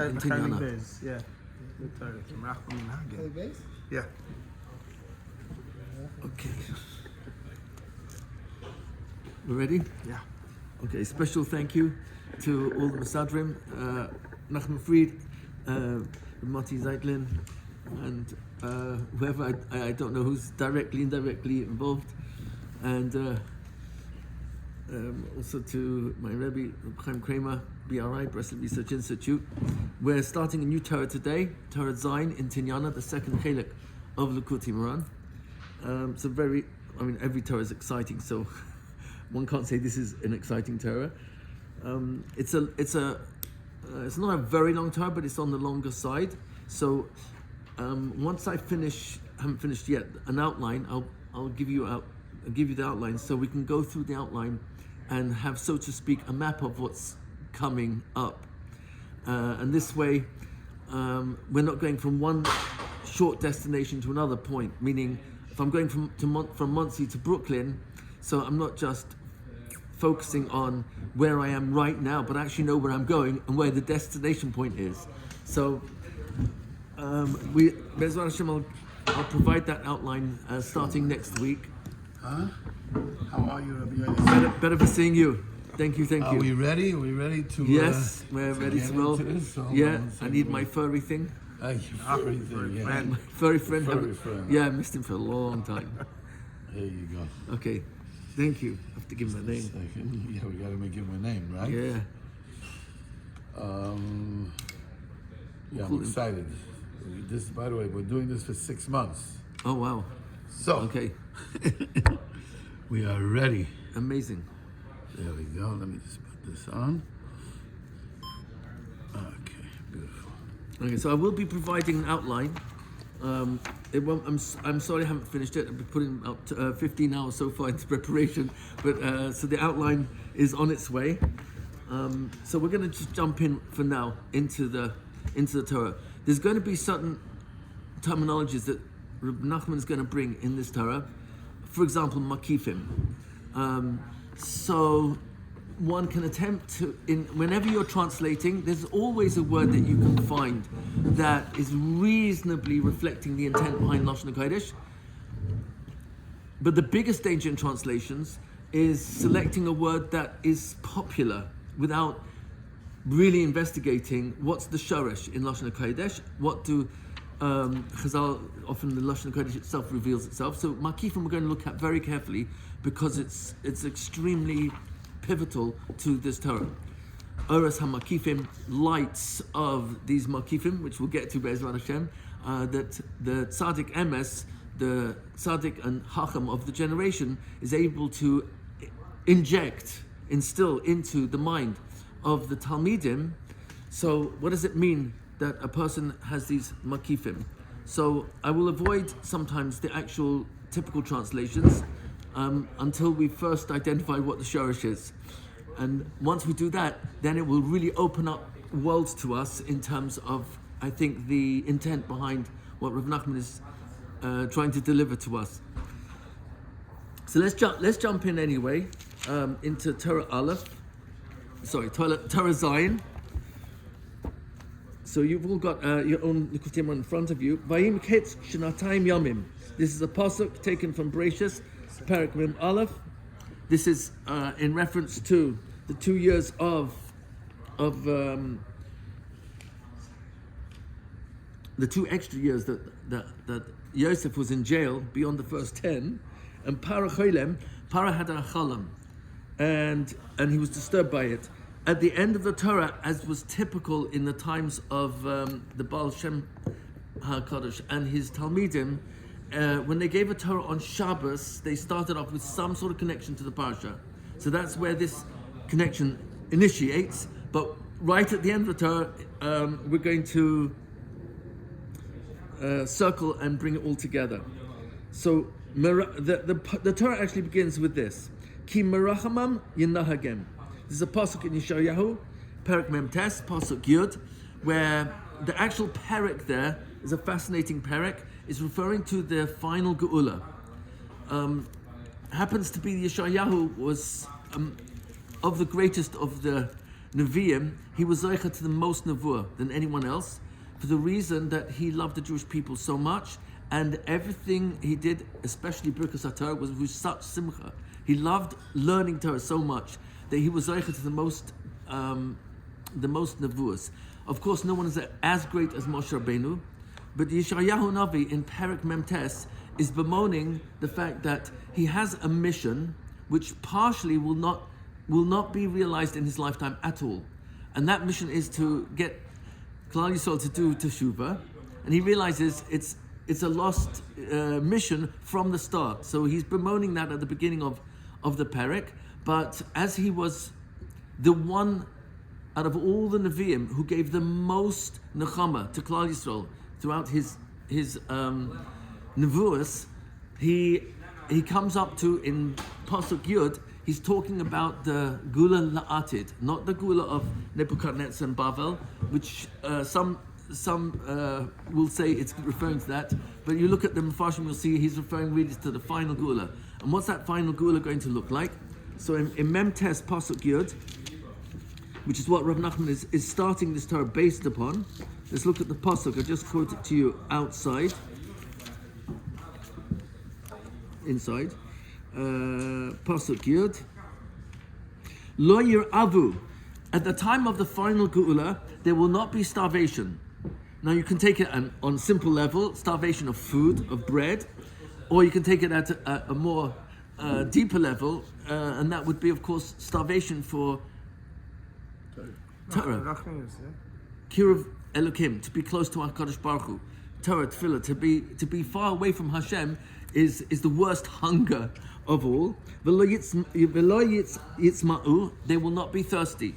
in Tinana. Yeah. Yeah. Okay. We ready? Yeah. Okay, special thank you to all the Masadrim, Nachman Fried, Mati Zeitlin, and whoever, I don't know who's directly, indirectly involved, and also to my Rebbe, Chaim Kramer, BRI, Breslov Research Institute. We're starting a new Torah today, Torah Zayin in Tynana, the second chelik of Likuti Moran. So every Torah is exciting, so one can't say this is an exciting Torah. It's not a very long Torah, but it's on the longer side. So once I haven't finished yet, an outline, I'll give you the outline so we can go through the outline and have, so to speak, a map of what's coming up. And this way, we're not going from one short destination to another point, meaning if I'm going from Monsey to Brooklyn, so I'm not just focusing on where I am right now, but I actually know where I'm going and where the destination point is. So Bezrat Hashem, I'll provide that outline starting next week. Huh? How are you, Rabbi? Better for seeing you. Thank you. Are we ready? Are we ready to? Yes, we're ready to roll. Yeah, I need my furry thing. Your furry thing, yeah. My furry friend. Friend. Yeah, I missed him for a long time. There you go. Okay, thank you. I have to give him a name. Second. Yeah, we got to give him a name, right? Yeah. Yeah, I'm excited. This, by the way, we're doing this for 6 months. Oh wow. So. Okay. We are ready. Amazing. There we go. Let me just put this on. Okay, beautiful. Okay, so I will be providing an outline. I'm sorry I haven't finished it. I've been putting out 15 hours so far into preparation, but so the outline is on its way. So we're going to just jump in for now into the Torah. There's going to be certain terminologies that Reb Nachman is going to bring in this Torah. For example, makifim. So one can attempt to, whenever you're translating, there's always a word that you can find that is reasonably reflecting the intent behind Lashon HaKodesh. But the biggest danger in translations is selecting a word that is popular without really investigating what's the shoresh in Lashon HaKodesh, what do Chazal, often the Lashon HaKodesh itself reveals itself. So Makifim we're going to look at very carefully because it's extremely pivotal to this Torah. Oras HaMakifim, lights of these Makifim, which we'll get to Be'ezrat Hashem, that the Tzaddik Emes, the Tzaddik and Hacham of the generation, is able to instill into the mind of the Talmidim. So what does it mean that a person has these makifim? So I will avoid sometimes the actual typical translations until we first identify what the shoresh is. And once we do that, then it will really open up worlds to us in terms of, I think, the intent behind what Rav Nachman is trying to deliver to us. So let's jump in anyway into Torah Zayin. So you've all got your own Likutim in front of you. Vayim Ketz Shnatayim Yomim. This is a pasuk taken from Bereshis, Perek Mem Aleph. This is in reference to the 2 years of the 2 extra years that Yosef was in jail beyond the first 10, and Para had a chalam, and he was disturbed by it. At the end of the Torah, as was typical in the times of the Baal Shem HaKadosh and his Talmidim, when they gave a Torah on Shabbos, they started off with some sort of connection to the Parsha. So that's where this connection initiates. But right at the end of the Torah, we're going to circle and bring it all together. So the Torah actually begins with this: Ki merachamam yinahagem. This is a pasuk in Yeshayahu, Perek Mem Tes, pasuk Yud, where the actual perek there is a fascinating perek. It's referring to the final geula. Happens to be Yeshayahu was of the greatest of the Nevi'im, he was zeicha to the most nevuah than anyone else, for the reason that he loved the Jewish people so much, and everything he did, especially Birkas HaTorah, was with such simcha. He loved learning Torah so much that he was zeicha to the most nevuahs. Of course, no one is as great as Moshe Rabbeinu, but Yeshayahu Navi in Perek Memtes is bemoaning the fact that he has a mission which partially will not be realized in his lifetime at all. And that mission is to get Klal Yisrael to do teshuvah, and he realizes it's a lost mission from the start. So he's bemoaning that at the beginning of the Perek, but as he was the one out of all the Nevi'im who gave the most nechama to Klal Yisrael throughout his nevuos, he comes up to, in Pasuk Yud, he's talking about the Gula La'atid, not the Gula of Nebuchadnezzar and Bavel, which some will say it's referring to that, but you look at the Mefarshim, you'll see he's referring really to the final Gula. And what's that final Gula going to look like? So in Mem Tes Pasuk Yud, which is what Rav Nachman is starting this Torah based upon. Let's look at the Pasuk. I just quote it to you outside. Inside. Pasuk Yud. Lo yiravu. At the time of the final Geula, there will not be starvation. Now you can take it on simple level, starvation of food, of bread, or you can take it at a more deeper level, and that would be, of course, starvation for Torah. Kiruv Elokim, to be close to HaKadosh Baruch Hu. Torah, Tefillah, to be far away from Hashem is the worst hunger of all. V'lo yitzma'u, they will not be thirsty.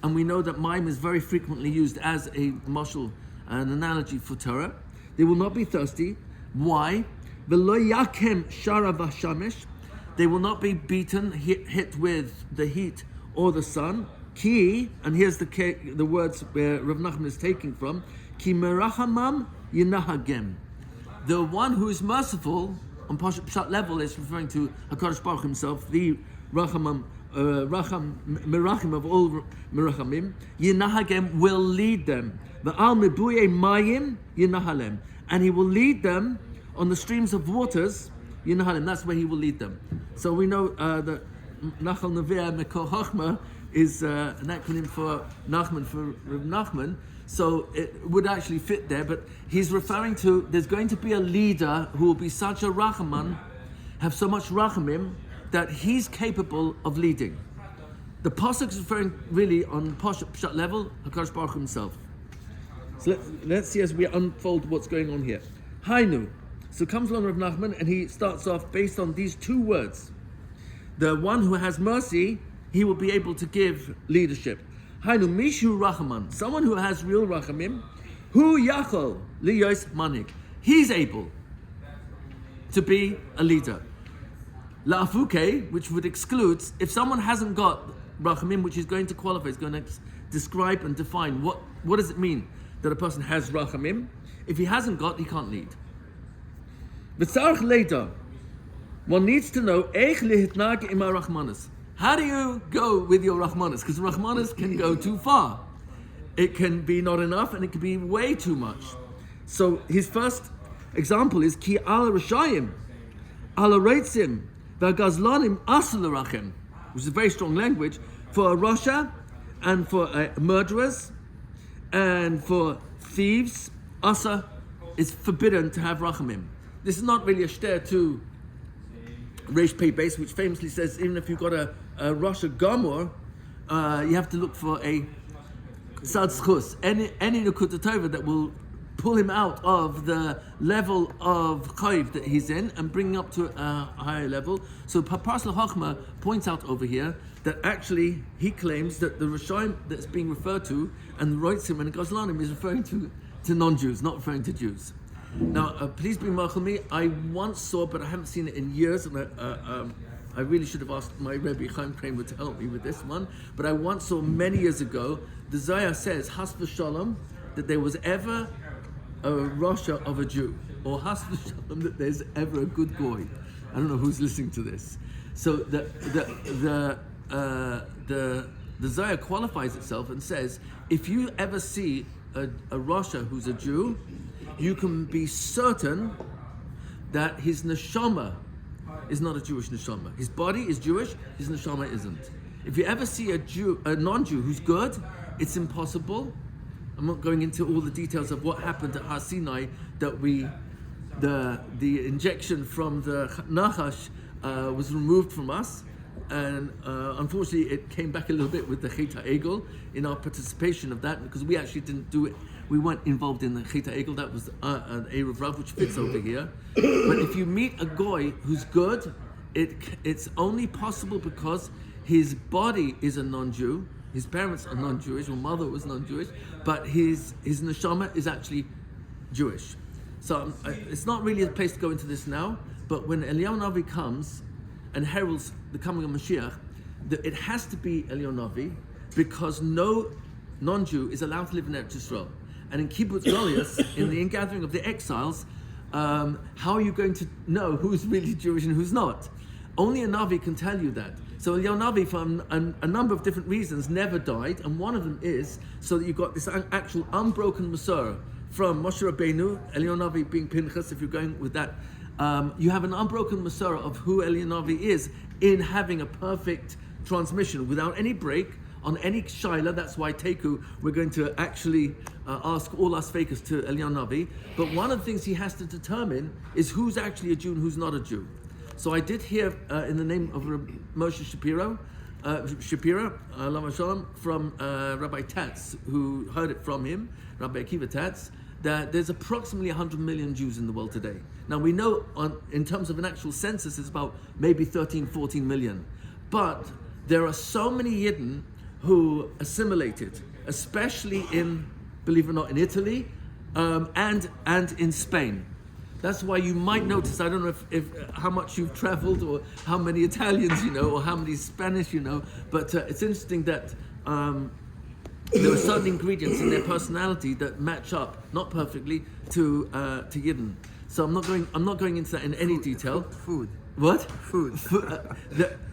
And we know that Maim is very frequently used as a mashal, an analogy for Torah. They will not be thirsty. Why? V'lo yakem shara v'shamesh, they will not be beaten, hit with the heat or the sun. Ki, and here's the words where Rav Nachman is taking from, Ki merachamam yinahagem. The one who is merciful, on Pshat level, is referring to HaKadosh Baruch himself, the Merachim of all Merachamim. Yinahagem will lead them. V'al mebuye mayim yinahalem. And he will lead them on the streams of waters, yinahalem. That's where he will lead them. So we know that Nachal Nevi'ah Mekor Chochmah is an acronym for Nachman, for Rav Nachman, so it would actually fit there, but he's referring to, there's going to be a leader who will be such a Rachaman, have so much Rachamim, that he's capable of leading. The Pasuk is referring really on Pshat level, HaKadosh Baruch Hu himself. So let's see as we unfold what's going on here. Hainu. So comes along Rav Nachman and he starts off based on these two words. The one who has mercy, he will be able to give leadership. Hainu mishu rachaman, someone who has real rachamim, hu yachol liyos manik. He's able to be a leader. La'afuke, which would exclude, if someone hasn't got rachamim, which is going to qualify, is going to describe and define what does it mean that a person has rachamim. If he hasn't got, he can't lead. V'tzarich later, one needs to know eich lihitnag ima rachmanis. How do you go with your Rahmanas? Because Rahmanas can go too far. It can be not enough and it can be way too much. So his first example is Ki ala Rashayim, ala Reitzim, v'gazlanim asur l'rachem, which is a very strong language for a Rasha and for murderers and for thieves. Asa is forbidden to have rachamim. This is not really a shter to Reish Pei Beis, which famously says even if you've got a Rosh Gomor, you have to look for a Tzad Zchus, any Likuta Tova that will pull him out of the level of Chayiv that he's in and bring him up to a higher level. So Parsel Chachma points out over here that actually he claims that the Rishayim that's being referred to and the Roitzim and the Gazlanim is referring to non-Jews, not referring to Jews. Now, please be marchal me. I once saw, but I haven't seen it in years, and I really should have asked my Rebbe Chaim Kramer to help me with this one. But I once saw many years ago, the Zohar says, Has v'shalom, that there was ever a Rasha of a Jew, or Has v'shalom, that there's ever a good goy. I don't know who's listening to this. So the the Zohar qualifies itself and says, if you ever see a Rasha who's a Jew, you can be certain that his neshama is not a Jewish neshama. His body is Jewish, his neshama isn't. If you ever see a non-Jew who's good, it's impossible. I'm not going into all the details of what happened at Har Sinai, that the injection from the Nachash was removed from us, and unfortunately it came back a little bit with the Chet HaEgel in our participation of that, because we actually didn't do it. We weren't involved in the Chet HaEgel. That was an Erev Rav, which fits over here. But if you meet a goy who's good, it's only possible because his body is a non-Jew. His parents are non-Jewish, or mother was non-Jewish, but his neshama is actually Jewish. So it's not really a place to go into this now, but when Eliyahu Navi comes and heralds the coming of Mashiach, it has to be Eliyahu Navi, because no non-Jew is allowed to live in Eretz Yisrael. And in Kibbutz Goliath, in the ingathering of the exiles, how are you going to know who's really Jewish and who's not? Only a Navi can tell you that. So Eliyahu Navi, for a number of different reasons, never died, and one of them is so that you've got this actual unbroken Masorah from Moshe Rabbeinu, Eliyahu Navi being Pinchas, if you're going with that. You have an unbroken Masorah of who Eliyahu Navi is in having a perfect transmission without any break on any shaila. That's why Teku, we're going to actually ask all our fakers to Eliyahu Navi. But one of the things he has to determine is who's actually a Jew and who's not a Jew. So I did hear in the name of Moshe Shapiro, Lama Shalom, from Rabbi Tatz, who heard it from him, Rabbi Akiva Tatz, that there's approximately 100 million Jews in the world today. Now we know in terms of an actual census, it's about maybe 13, 14 million. But there are so many Yidden who assimilated, especially in, believe it or not, in Italy and in Spain. That's why you might notice, I don't know if how much you've traveled or how many Italians you know or how many Spanish you know, but it's interesting that there are certain ingredients in their personality that match up, not perfectly, to Yidden. So I'm not going into that in any detail. Food. What? Food.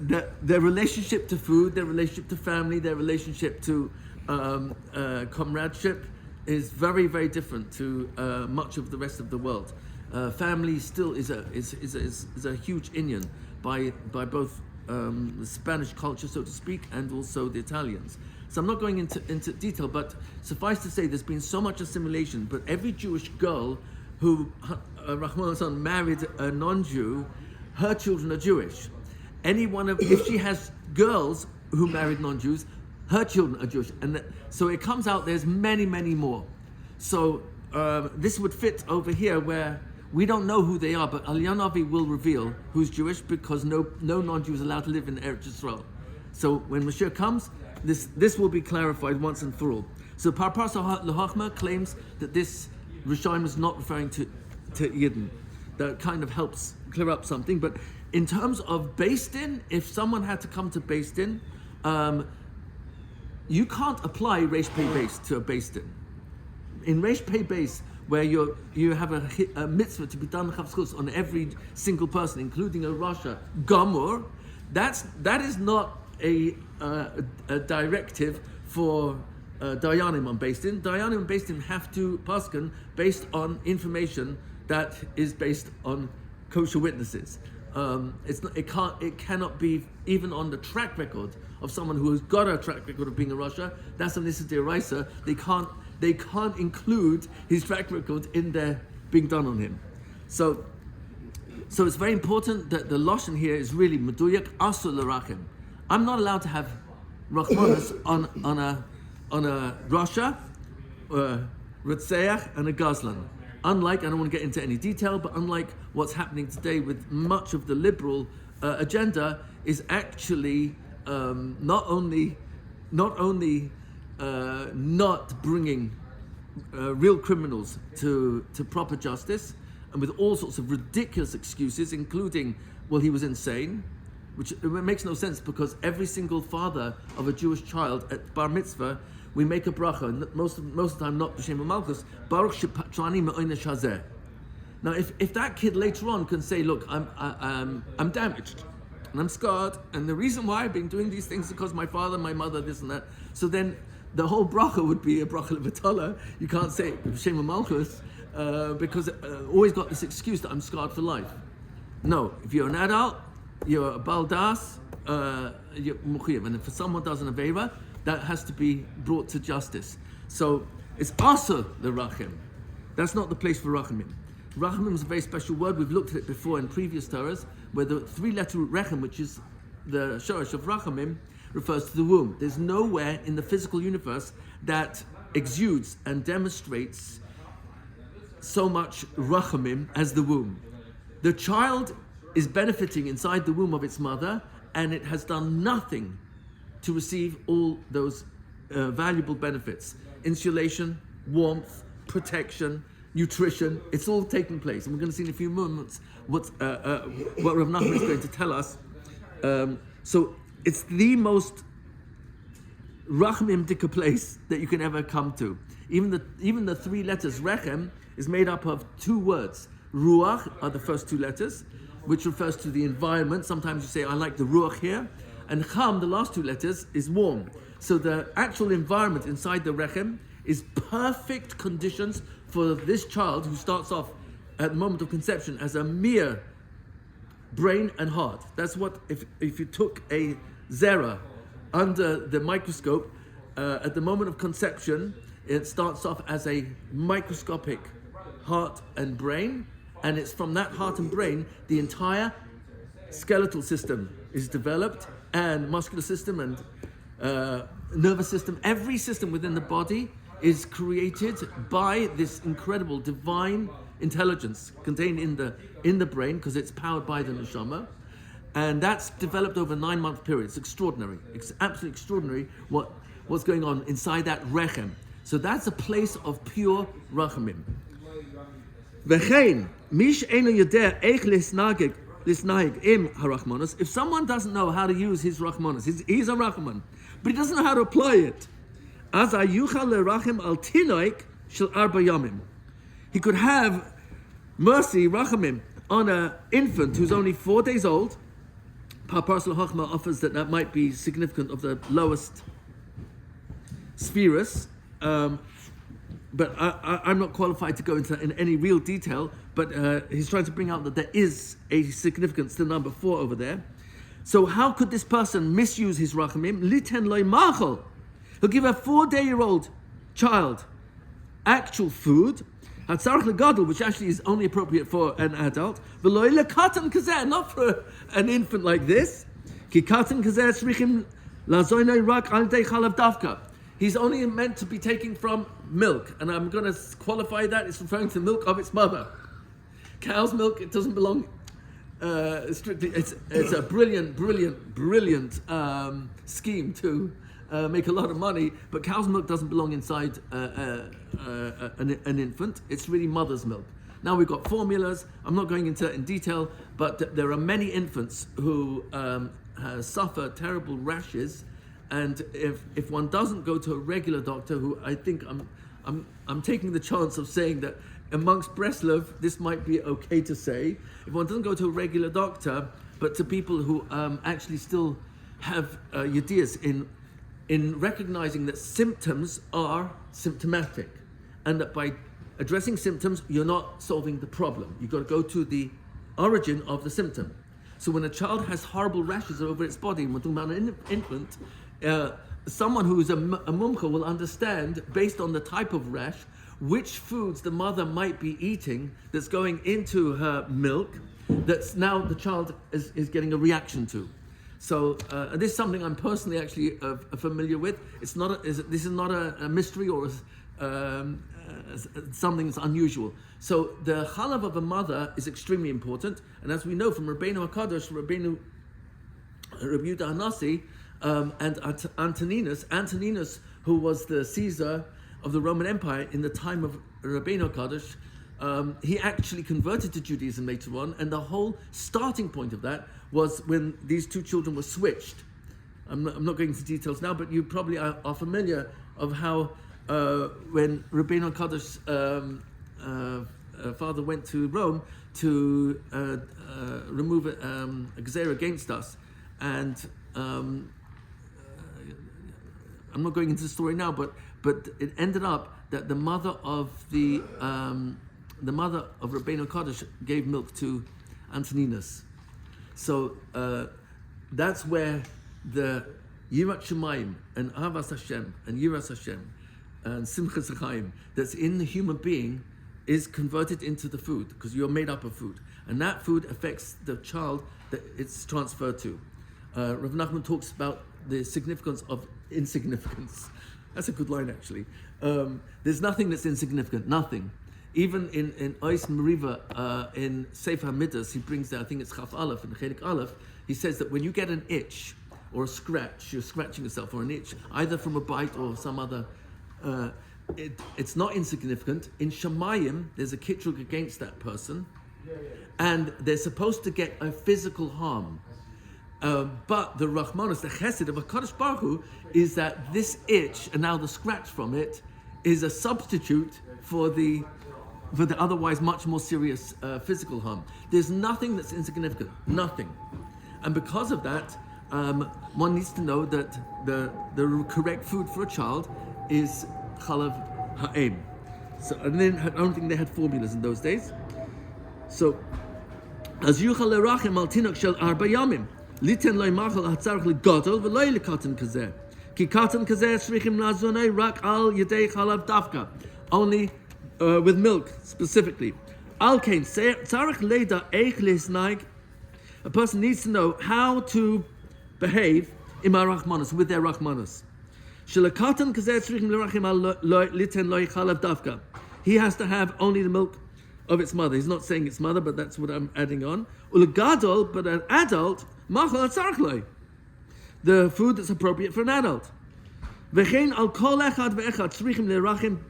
Their relationship to food, their relationship to family, their relationship to comradeship is very, very different to much of the rest of the world. Family still is a huge Inyan by both the Spanish culture, so to speak, and also the Italians. So I'm not going into detail, but suffice to say, there's been so much assimilation. But every Jewish girl who Rahman Hassan married a non-Jew, her children are Jewish. If she has girls who married non-Jews, her children are Jewish, and so it comes out there's many, many more. So this would fit over here where we don't know who they are, but Eliyahu Navi will reveal who's Jewish, because no non-Jew is allowed to live in Eretz Yisrael. So when Mashiach comes, this will be clarified once and for all. So Parpas L'Chachma claims that this Rishayim is not referring to Yidden. That kind of helps clear up something. But in terms of Beis Din, if someone had to come to Beis Din, you can't apply Reish Pei Beis to a Beis Din. In Reish Pei Beis, where you have a mitzvah to be done chavschus on every single person, including a Rasha, Gamur, that is not a directive for Dayanim on Beis Din. Dayanim on Beis Din have to paskin based on information that is based on kosher witnesses. It cannot be even on the track record of someone who has got a track record of being a Rasha. That's an Issa D'Oraisa. They can't include his track record in their being done on him. So it's very important that the Lashon here is really Meduyak Asur L'Rachim. I'm not allowed to have Rachmanas on a Rasha, Ritzeach, and a Gazlan. Unlike, I don't want to get into any detail, but unlike what's happening today with much of the liberal agenda, is actually not only not bringing real criminals to proper justice, and with all sorts of ridiculous excuses, including, well, he was insane, which it makes no sense, because every single father of a Jewish child at bar mitzvah, we make a bracha, and most of the time not b'shem malchus, baruch shepatrani me'onesh hazeh. Now, if that kid later on can say, look, I'm damaged, and I'm scarred, and the reason why I've been doing these things is because my father, my mother, this and that. So then the whole bracha would be a bracha levatala. You can't say Shem Malchus because always got this excuse that I'm scarred for life. No, if you're an adult, you're a baldas, you're mukhiyv, and if someone does an avera, that has to be brought to justice. So it's also the rachim. That's not the place for rachamim. Rachamim is a very special word. We've looked at it before in previous Torahs, where the three-letter root rechem, which is the shorosh of rachamim, refers to the womb. There's nowhere in the physical universe that exudes and demonstrates so much rachamim as the womb. The child is benefiting inside the womb of its mother, and it has done nothing to receive all those valuable benefits. Insulation, warmth, protection, nutrition, it's all taking place. And we're going to see in a few moments what Rav Nachman is going to tell us. So it's the most rachmim-dika place that you can ever come to. Even the three letters, rechem, is made up of two words. Ruach are the first two letters, which refers to the environment. Sometimes you say, I like the ruach here. And cham, the last two letters, is warm. So the actual environment inside the rechem is perfect conditions for this child who starts off at the moment of conception as a mere brain and heart. That's what, if you took a zera under the microscope, at the moment of conception, it starts off as a microscopic heart and brain, and it's from that heart and brain the entire skeletal system is developed, and muscular system and nervous system. Every system within the body is created by this incredible divine intelligence contained in the brain, because it's powered by the neshama, and that's developed over a 9-month period. It's extraordinary. It's absolutely extraordinary what's going on inside that rechem. So that's a place of pure rachamim. V'chein mish eino yodea eich lisnagig im harachmanos. If someone doesn't know how to use his rachmanos, he's a rachman, but he doesn't know how to apply it. As ayuchal lerachim al tinoik shel arba yamim. He could have mercy, rachamim, on an infant who's only 4 days old. Parparsel Chachma offers that might be significant of the lowest spheres, but I'm not qualified to go into in any real detail, but he's trying to bring out that there is a significance to number 4 over there. So how could this person misuse his rachamim? Liten loy machol. He'll give a 4-day-old child actual food, hatzarich legadol, which actually is only appropriate for an adult, v'loy lekatan kazeh, not for an infant like this. Ki katan kazeh tzrichim lazoinoi rak al dei chalav davka. He's only meant to be taking from milk, and I'm going to qualify that. It's referring to milk of its mother. Cow's milk, it doesn't belong strictly. It's a brilliant scheme to make a lot of money, but cow's milk doesn't belong inside an infant. It's really mother's milk. Now we've got formulas. I'm not going into that in detail, but there are many infants who suffer terrible rashes, and if one doesn't go to a regular doctor, who I think I'm taking the chance of saying that amongst Breslov this might be okay to say, if one doesn't go to a regular doctor, but to people who actually still have yedias in recognizing that symptoms are symptomatic, and that by addressing symptoms, you're not solving the problem. You've got to go to the origin of the symptom. So when a child has horrible rashes over its body, and we're talking about an infant, someone who is a mumcha will understand, based on the type of rash, which foods the mother might be eating that's going into her milk, that's now the child is getting a reaction to. So this is something I'm personally actually familiar with. This is not a mystery or something that's unusual. So the chalav of a mother is extremely important, and as we know from Rabbeinu HaKadosh, Rabbi Yehuda Hanassi, and Antoninus, who was the Caesar of the Roman Empire in the time of Rabbeinu HaKadosh, he actually converted to Judaism later on, and the whole starting point of that was when these two children were switched. I'm not going into details now, but you probably are familiar of how when Rabbeinu HaKadosh father went to Rome to remove a gzera against us, and I'm not going into the story now, but it ended up that the mother of Rabbeinu Kodesh gave milk to Antoninus. So that's where the Yirat Shemayim and Avas Hashem and Yiras Hashem and Simchas Chaim that's in the human being is converted into the food, because you're made up of food, and that food affects the child that it's transferred to. Rav Nachman talks about the significance of insignificance. That's a good line, actually. There's nothing that's insignificant, nothing. Even in Ois Meriva, in Sefer Midas, he brings there, I think it's Chaf Aleph, in Chelik Aleph, he says that when you get an itch or a scratch, you're scratching yourself, or an itch, either from a bite or some other, it's not insignificant. In Shemayim, there's a kitrug against that person, and they're supposed to get a physical harm. But the Rahmanos, the Chesed of HaKadosh Baruch Hu, is that this itch, and now the scratch from it, is a substitute for the otherwise much more serious physical harm. There's nothing that's insignificant, nothing. And because of that, one needs to know that the correct food for a child is chalav ha'em. So, and then I don't think they had formulas in those days. So, as yuchal lerachim al tinok shel arba yamim, liten loy machal hatzarich legadol v'loy lekatan kazeh, ki katan kazeh shrichim lazonei rak al yedei chalav dafka, only with milk specifically. Al kain tzarich leda eich lehisnaig. A person needs to know how to behave in rachmanos, with their rachmanos. Shelakatan kazeh shrichim lerachim al liten loy chalav dafka. He has to have only the milk of its mother. He's not saying its mother, but that's what I'm adding on. Ulegadol, but an adult, machal hatzarich loy, the food that's appropriate for an adult. V'chein al kol echad ve'echad shrichim lerachim.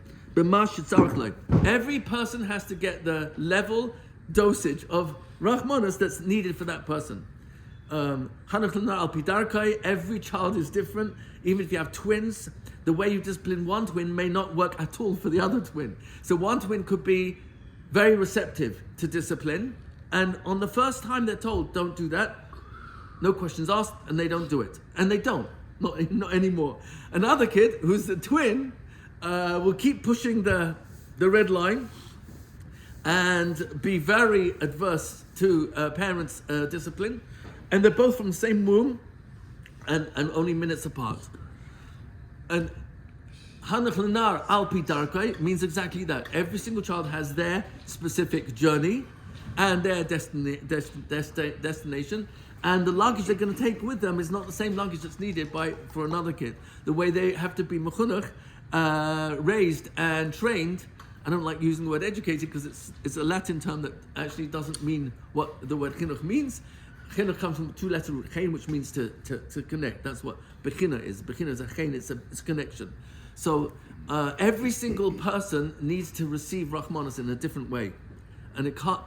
Every person has to get the level dosage of Rahmanas that's needed for that person. Every child is different. Even if you have twins, the way you discipline one twin may not work at all for the other twin. So one twin could be very receptive to discipline, and on the first time they're told, don't do that, no questions asked, and they don't do it. And they don't, not anymore. Another kid, who's the twin, will keep pushing the red line and be very adverse to parents' discipline, and they're both from the same womb and only minutes apart. And Hanach Lenar Alpi Darkai means exactly that. Every single child has their specific journey and their destination, and the luggage they're going to take with them is not the same luggage that's needed for another kid. The way they have to be mechunach, raised and trained. I don't like using the word educated because it's a Latin term that actually doesn't mean what the word chinuch means. Chinuch comes from a two-letter root, chen, which means to connect. That's what bechina is. Bechina is a chen, it's a connection. So every single person needs to receive Rahmanas in a different way, and it can't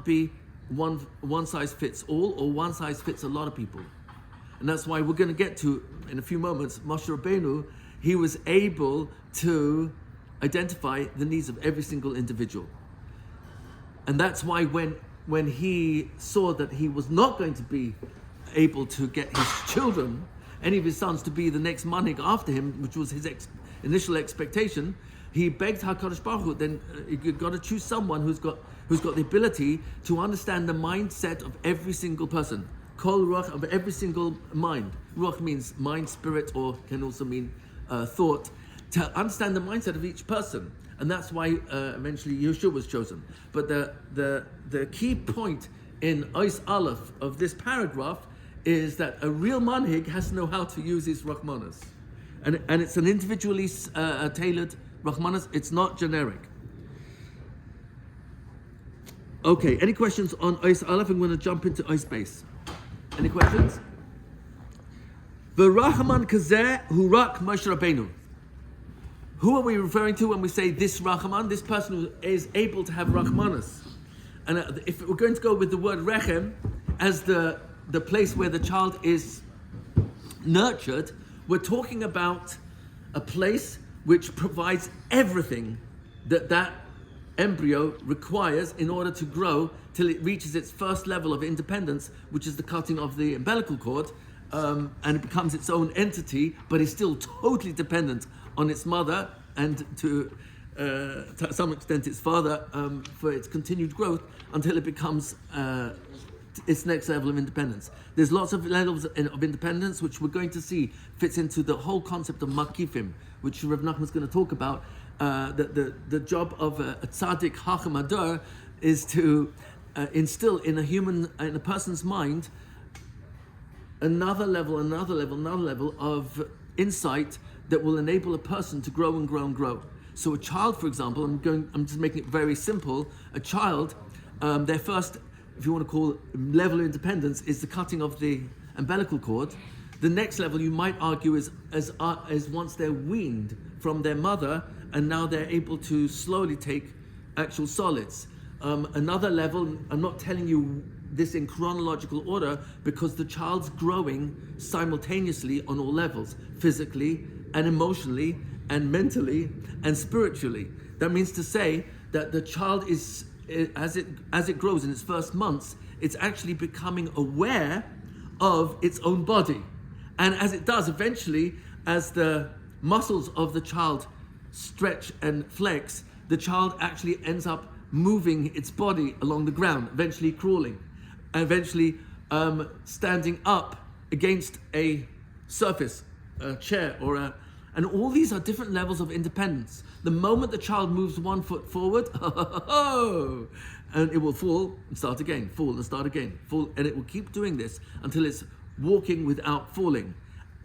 be one size fits all, or one size fits a lot of people. And that's why we're going to get to, in a few moments, Moshe Rabbeinu. He was able to identify the needs of every single individual. And that's why when he saw that he was not going to be able to get his children, any of his sons, to be the next manhig after him, which was his initial expectation, he begged HaKadosh Baruch Hu, then you've got to choose someone who's got the ability to understand the mindset of every single person. Kol ruach, of every single mind. Ruach means mind, spirit, or can also mean thought, to understand the mindset of each person. And that's why eventually Yeshua was chosen. But the key point in Ois Aleph of this paragraph is that a real manhig has to know how to use his Rahmanas. And it's an individually tailored Rahmanas, it's not generic. Okay, any questions on Ois Aleph? I'm going to jump into Ois Base. Any questions? V'Rachman Kazeh Hu Rak Moshe Rabbeinu. Who are we referring to when we say this Rachman? This person who is able to have Rachmanas. And if we're going to go with the word Rechem as the place where the child is nurtured, we're talking about a place which provides everything that embryo requires in order to grow till it reaches its first level of independence, which is the cutting of the umbilical cord, and it becomes its own entity, but is still totally dependent on its mother and to some extent its father for its continued growth until it becomes its next level of independence. There's lots of levels of independence, which we're going to see fits into the whole concept of makifim, which Rav Nachman is going to talk about. The job of a tzaddik hacham ador is to instill in a person's mind another level of insight that will enable a person to grow and grow and grow. So a child, for example, I'm just making it very simple. A child, their first, if you want to call it, level of independence is the cutting of the umbilical cord. The next level, you might argue, is once they're weaned from their mother, and now they're able to slowly take actual solids. Another level, I'm not telling you this in chronological order because the child's growing simultaneously on all levels, physically and emotionally and mentally and spiritually. That means to say that the child is, as it grows in its first months, it's actually becoming aware of its own body. And as it does, eventually, as the muscles of the child stretch and flex, the child actually ends up moving its body along the ground, eventually crawling, and eventually standing up against a surface, a chair, and all these are different levels of independence. The moment the child moves 1 foot forward, and it will fall and start again, fall and start again, fall, and it will keep doing this until it's walking without falling.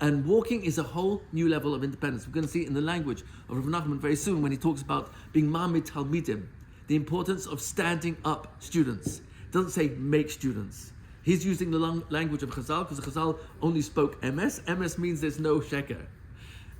And walking is a whole new level of independence. We're going to see it in the language of Rav Nachman very soon when he talks about being ma'amid talmidim, the importance of standing up students. It doesn't say make students. He's using the language of Chazal because Chazal only spoke emes. Emes means there's no sheker.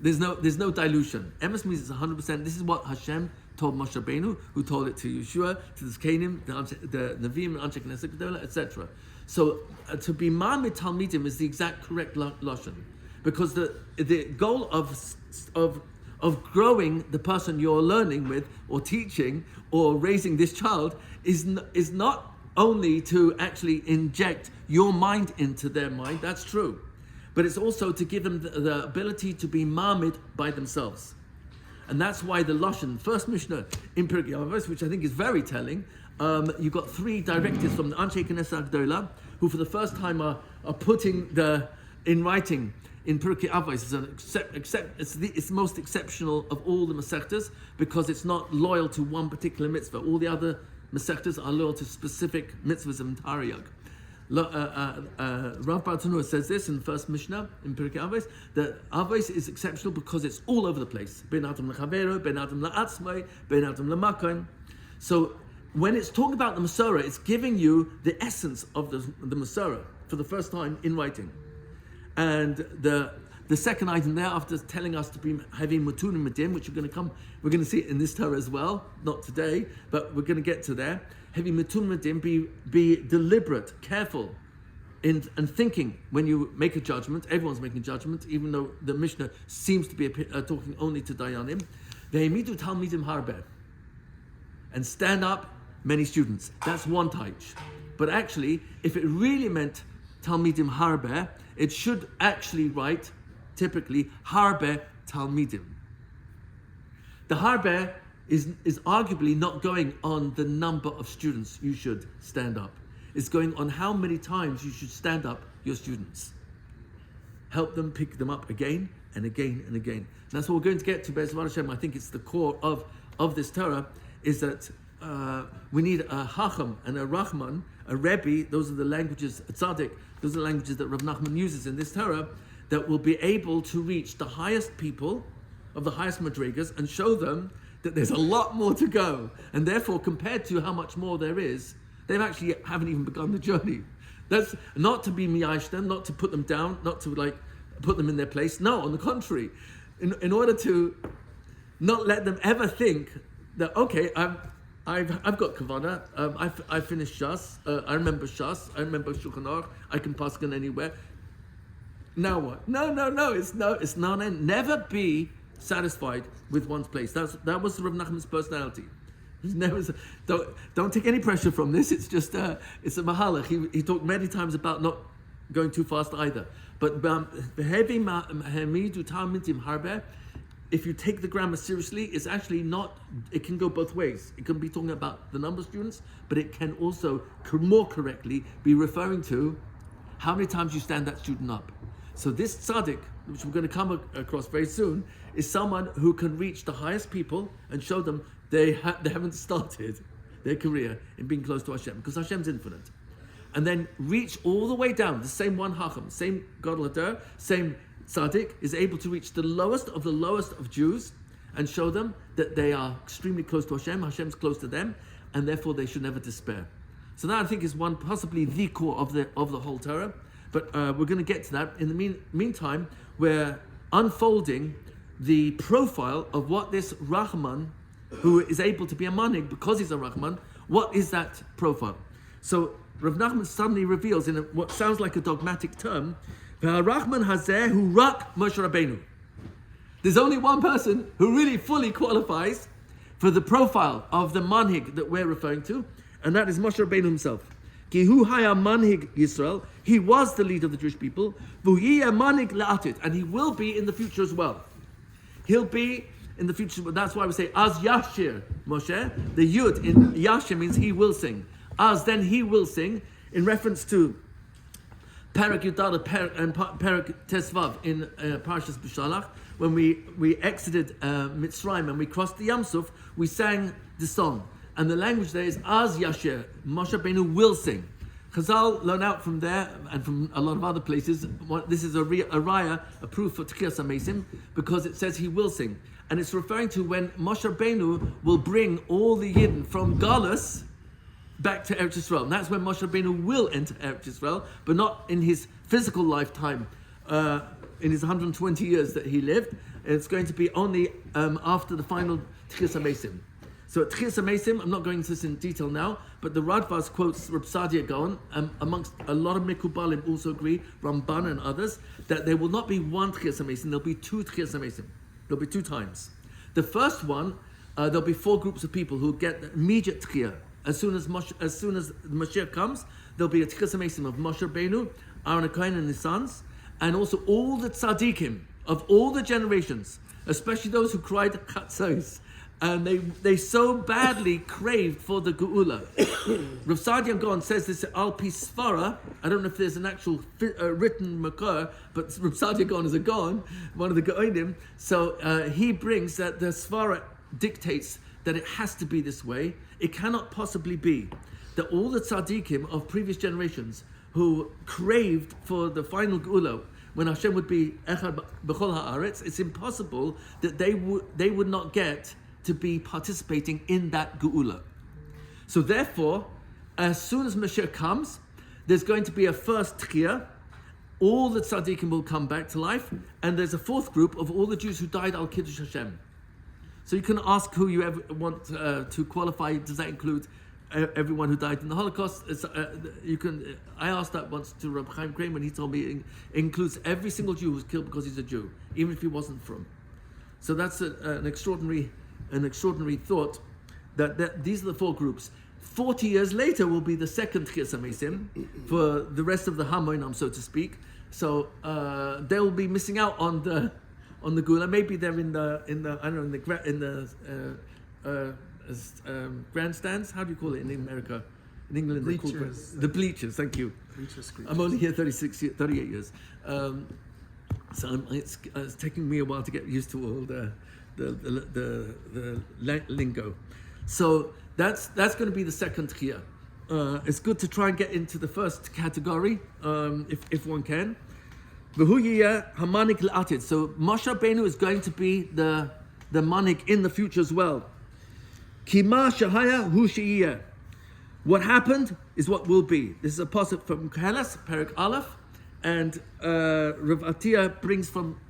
There's no dilution. Emes means it's 100%. This is what Hashem told Moshe Rabbeinu, who told it to Yeshua, to the Zkanim, the Nevi'im, Anshe Knesset Gedola, etc. So to be ma'amid talmidim is the exact correct lashon, because the goal of growing the person you're learning with or teaching or raising this child is not only to actually inject your mind into their mind. That's true. But it's also to give them the ability to be ma'amid by themselves. And that's why the Lashon, first Mishnah in Pirkei Avos, which I think is very telling, you've got 3 directives from the Anshe Knesset Gedola, who for the first time are putting in writing in Pirkei Avos. It's the most exceptional of all the Masechtas because it's not loyal to one particular mitzvah. All the other Masechtas are loyal to specific mitzvahs of Tariyag. Rav Bartanur says this in the first Mishnah in Pirkei Avos, that Avos is exceptional because it's all over the place. Ben Adam Lechavero, Ben Adam La'atzmai, Ben Adam La'makom. So when it's talking about the Masorah, it's giving you the essence of the Masorah for the first time in writing. And the second item there, after telling us to be having mutunim medim, which we're going to see it in this Torah as well, not today, but we're going to get to there. Having mutunim medim, be deliberate, careful, and thinking when you make a judgment. Everyone's making a judgment, even though the Mishnah seems to be talking only to Dayanim. Ve'emidu talmidim harbe, and stand up many students. That's one taich. But actually, if it really meant talmidim harbe, it should actually write, typically, harbe talmidim. The harbe is arguably not going on the number of students you should stand up. It's going on how many times you should stand up your students. Help them pick them up again and again and again. And that's what we're going to get to, Be'ezrat Hashem. I think it's the core of this Torah, is that we need a Hacham and a Rahman, a Rebbe. Those are the languages, a Tzaddik, those are the languages that Rav Nachman uses in this Torah, that will be able to reach the highest people of the highest madrigas and show them that there's a lot more to go. And therefore, compared to how much more there is, they haven't even begun the journey. That's not to be miyash them, not to put them down, not to put them in their place. No, on the contrary, in order to not let them ever think that, okay, I've got kavanah, I finished Shas, I remember Shas, I remember Shulchan Aruch, I can paskin anywhere. Now what? No, it's not. Never be satisfied with one's place. That was Rav Nachman's personality. Don't take any pressure from this. It's just it's a mahalach. He talked many times about not going too fast either. But if you take the grammar seriously, it's actually not. It can go both ways. It can be talking about the number of students, but it can also more correctly be referring to how many times you stand that student up. So this tzaddik, which we're going to come across very soon, is someone who can reach the highest people and show them they haven't started their career in being close to Hashem, because Hashem's infinite. And then reach all the way down, the same one Hacham, same Gadol Hador, same tzaddik, is able to reach the lowest of Jews and show them that they are extremely close to Hashem, Hashem's close to them, and therefore they should never despair. So that I think is one, possibly the core of the whole Torah. But we're going to get to that. In the meantime, we're unfolding the profile of what this Rahman, who is able to be a manig because he's a Rahman, what is that profile? So Rav Nachman suddenly reveals in what sounds like a dogmatic term, Rahman hazeh hu rak Moshe Rabbeinu. There's only one person who really fully qualifies for the profile of the manhig that we're referring to, and that is Moshe Rabbeinu himself. Ki hu haya manhig Yisrael. He was the leader of the Jewish people. V'hiya manhig la'atit, and he will be in the future as well. He'll be in the future. That's why we say Az Yashir Moshe. The Yud in Yashir means he will sing. As then he will sing, in reference to Perak Yudala and Perak Tesvav in Parashas B'Shalach. When we exited Mitzrayim and we crossed the Yam Suf, we sang the song. And the language there is Az Yashir, Moshe Rabbeinu will sing. Chazal learn out from there and from a lot of other places. This is a raya, a proof for Tchiyas HaMesim, because it says he will sing. And it's referring to when Moshe Rabbeinu will bring all the Yidden from Galus back to Eretz Yisrael. And that's when Moshe Rabbeinu will enter Eretz Yisrael, but not in his physical lifetime, in his 120 years that he lived. It's going to be only after the final Tchiyas HaMesim. So at Tchiyas HaMesim, I'm not going into this in detail now, but the Radvaz quotes Reb Sadia Gaon, amongst a lot of Mekubalim also agree, Ramban and others, that there will not be one Tchiyas HaMesim, there'll be two Tchiyas HaMesim. There'll be two times. The first one, there'll be four groups of people who get immediate Tchiyah. As soon as the Mashiach comes, there'll be a Tchiyas HaMesim of Moshe Rabbeinu, Aaron HaKohen and his sons, and also all the tzaddikim of all the generations, especially those who cried chatzos, and they so badly craved for the Geula. Rav Sadia Gaon says this Al Pi Sfara. I don't know if there's an actual written makar, but Rav Sadia Gaon is a Gaon, one of the Gaonim. So he brings that the Sfara dictates that it has to be this way. It cannot possibly be that all the tzaddikim of previous generations who craved for the final Geula, when Hashem would be Echad B'chol Haaretz, it's impossible that they would not get to be participating in that Geula. So therefore, as soon as Mashiach comes, there's going to be a first Tchiyah. All the tzaddikim will come back to life, and there's a fourth group of all the Jews who died al Kiddush Hashem. So you can ask who you ever want to qualify. Does that include everyone who died in the Holocaust? I asked that once to Rabbi Chaim Kramer, and he told me it includes every single Jew who was killed because he's a Jew, even if he wasn't from. So that's an extraordinary thought that these are the four groups. 40 years later will be the second Tchiyas HaMesim for the rest of the Hamoinam, so to speak. So they will be missing out on the Geula. Maybe they're in the grandstands. How do you call it in America? In England, bleachers. The bleachers. Thank you. Bleachers. I'm only here 38 years, so it's taking me a while to get used to all the lingo. So that's going to be the second Tchiyah. It's good to try and get into the first category, if one can. So Moshe Rabbeinu is going to be the manik in the future as well. Kima shahaya hu she'iyeh. What happened is what will be. This is a pasuk from Koheles, Perak Aleph, and Rav Atiyah brings from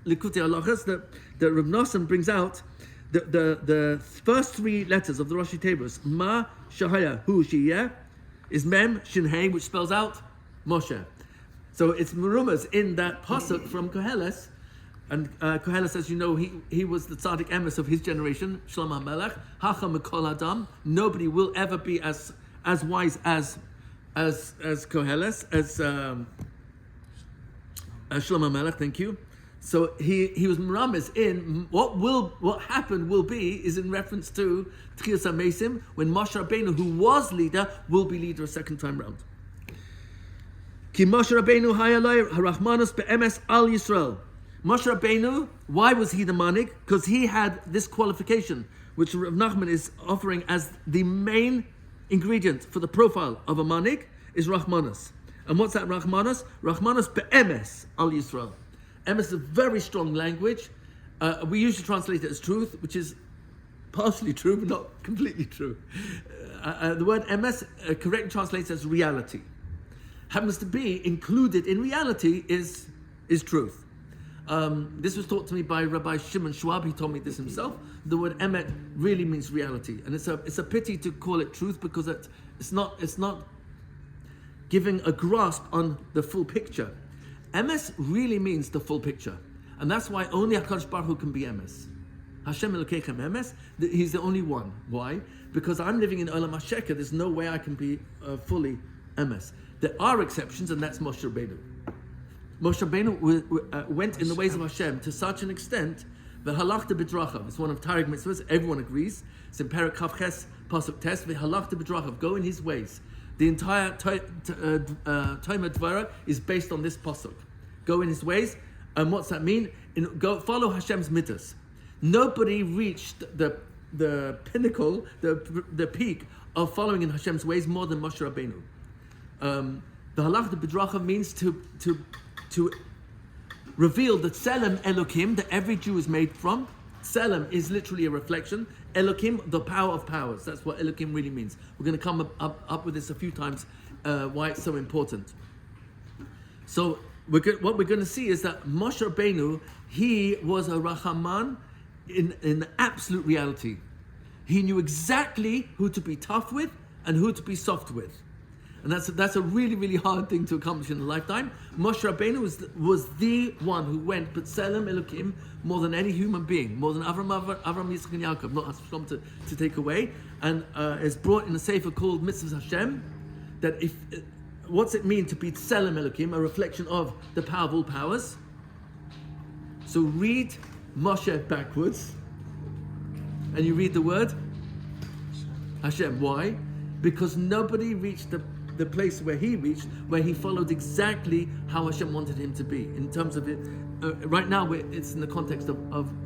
Likuti Halachas that Rav Nosson brings out the first three letters of the Rashi Tables. Ma shahaya hu she'iyeh is Mem Shin Hey, which spells out Moshe. So it's merumas in that pasuk from Koheles And Koheles, as you know, he was the tzaddik emes of his generation, Shlomo HaMelech, Hacham Mikol Adam. Nobody will ever be as wise as Koheles, as Shlomo HaMelech. Thank you. So he was meramis in what happened will be is in reference to Tchias HaMesim, when Moshe Rabbeinu, who was leader, will be leader a second time round. Ki Moshe Rabbeinu hayalei harachmanus be'emes al Yisrael. Moshe Rabbeinu, why was he the manik? Because he had this qualification, which Rav Nachman is offering as the main ingredient for the profile of a manik, is Rachmanus. And what's that Rachmanus? Rachmanus be'emes al Yisrael. Emes is a very strong language. We usually translate it as truth, which is partially true, but not completely true. The word emes correctly translates as reality. Happens to be included in reality is truth. This was taught to me by Rabbi Shimon Schwab. He told me this himself. The word emet really means reality, and it's a pity to call it truth because it's not giving a grasp on the full picture. Emes really means the full picture, and that's why only HaKadosh Baruch Hu can be emes. Hashem Elokeichem emes. He's the only one. Why? Because I'm living in Olam HaSheker. There's no way I can be fully emes. There are exceptions, and that's Moshe Rabbeinu. Moshe Rabbeinu went in the ways of Hashem to such an extent that halachta b'drachav. It's one of Tarek mitzvahs. Everyone agrees. It's in Perek Kavches Pasuk Tes. Halachta b'drachav. Go in his ways. The entire Toima Dvara is based on this pasuk. Go in his ways. And what's that mean? Go follow Hashem's mitzvahs. Nobody reached the pinnacle, the peak of following in Hashem's ways more than Moshe Rabbeinu. The halachta b'drachav means to reveal the Tselem Elokim that every Jew is made from. Tselem is literally a reflection. Elokim, the power of powers. That's what Elokim really means. We're going to come up with this a few times, why it's so important. So what we're going to see is that Moshe Rabbeinu, he was a Rachaman in the absolute reality. He knew exactly who to be tough with and who to be soft with. And that's a really, really hard thing to accomplish in a lifetime. Moshe Rabbeinu was the one who went B'Tselem Elokim more than any human being, more than Avram, Yitzchak, and Yaakov, not Hashem to take away. And is brought in a sefer called Mitzvahs Hashem, that what's it mean to be Tselem Elokim, a reflection of the power of all powers. So read Moshe backwards, and you read the word Hashem. Why? Because nobody reached the place where he reached, where he followed exactly how Hashem wanted him to be. In terms of it, right now it's in the context of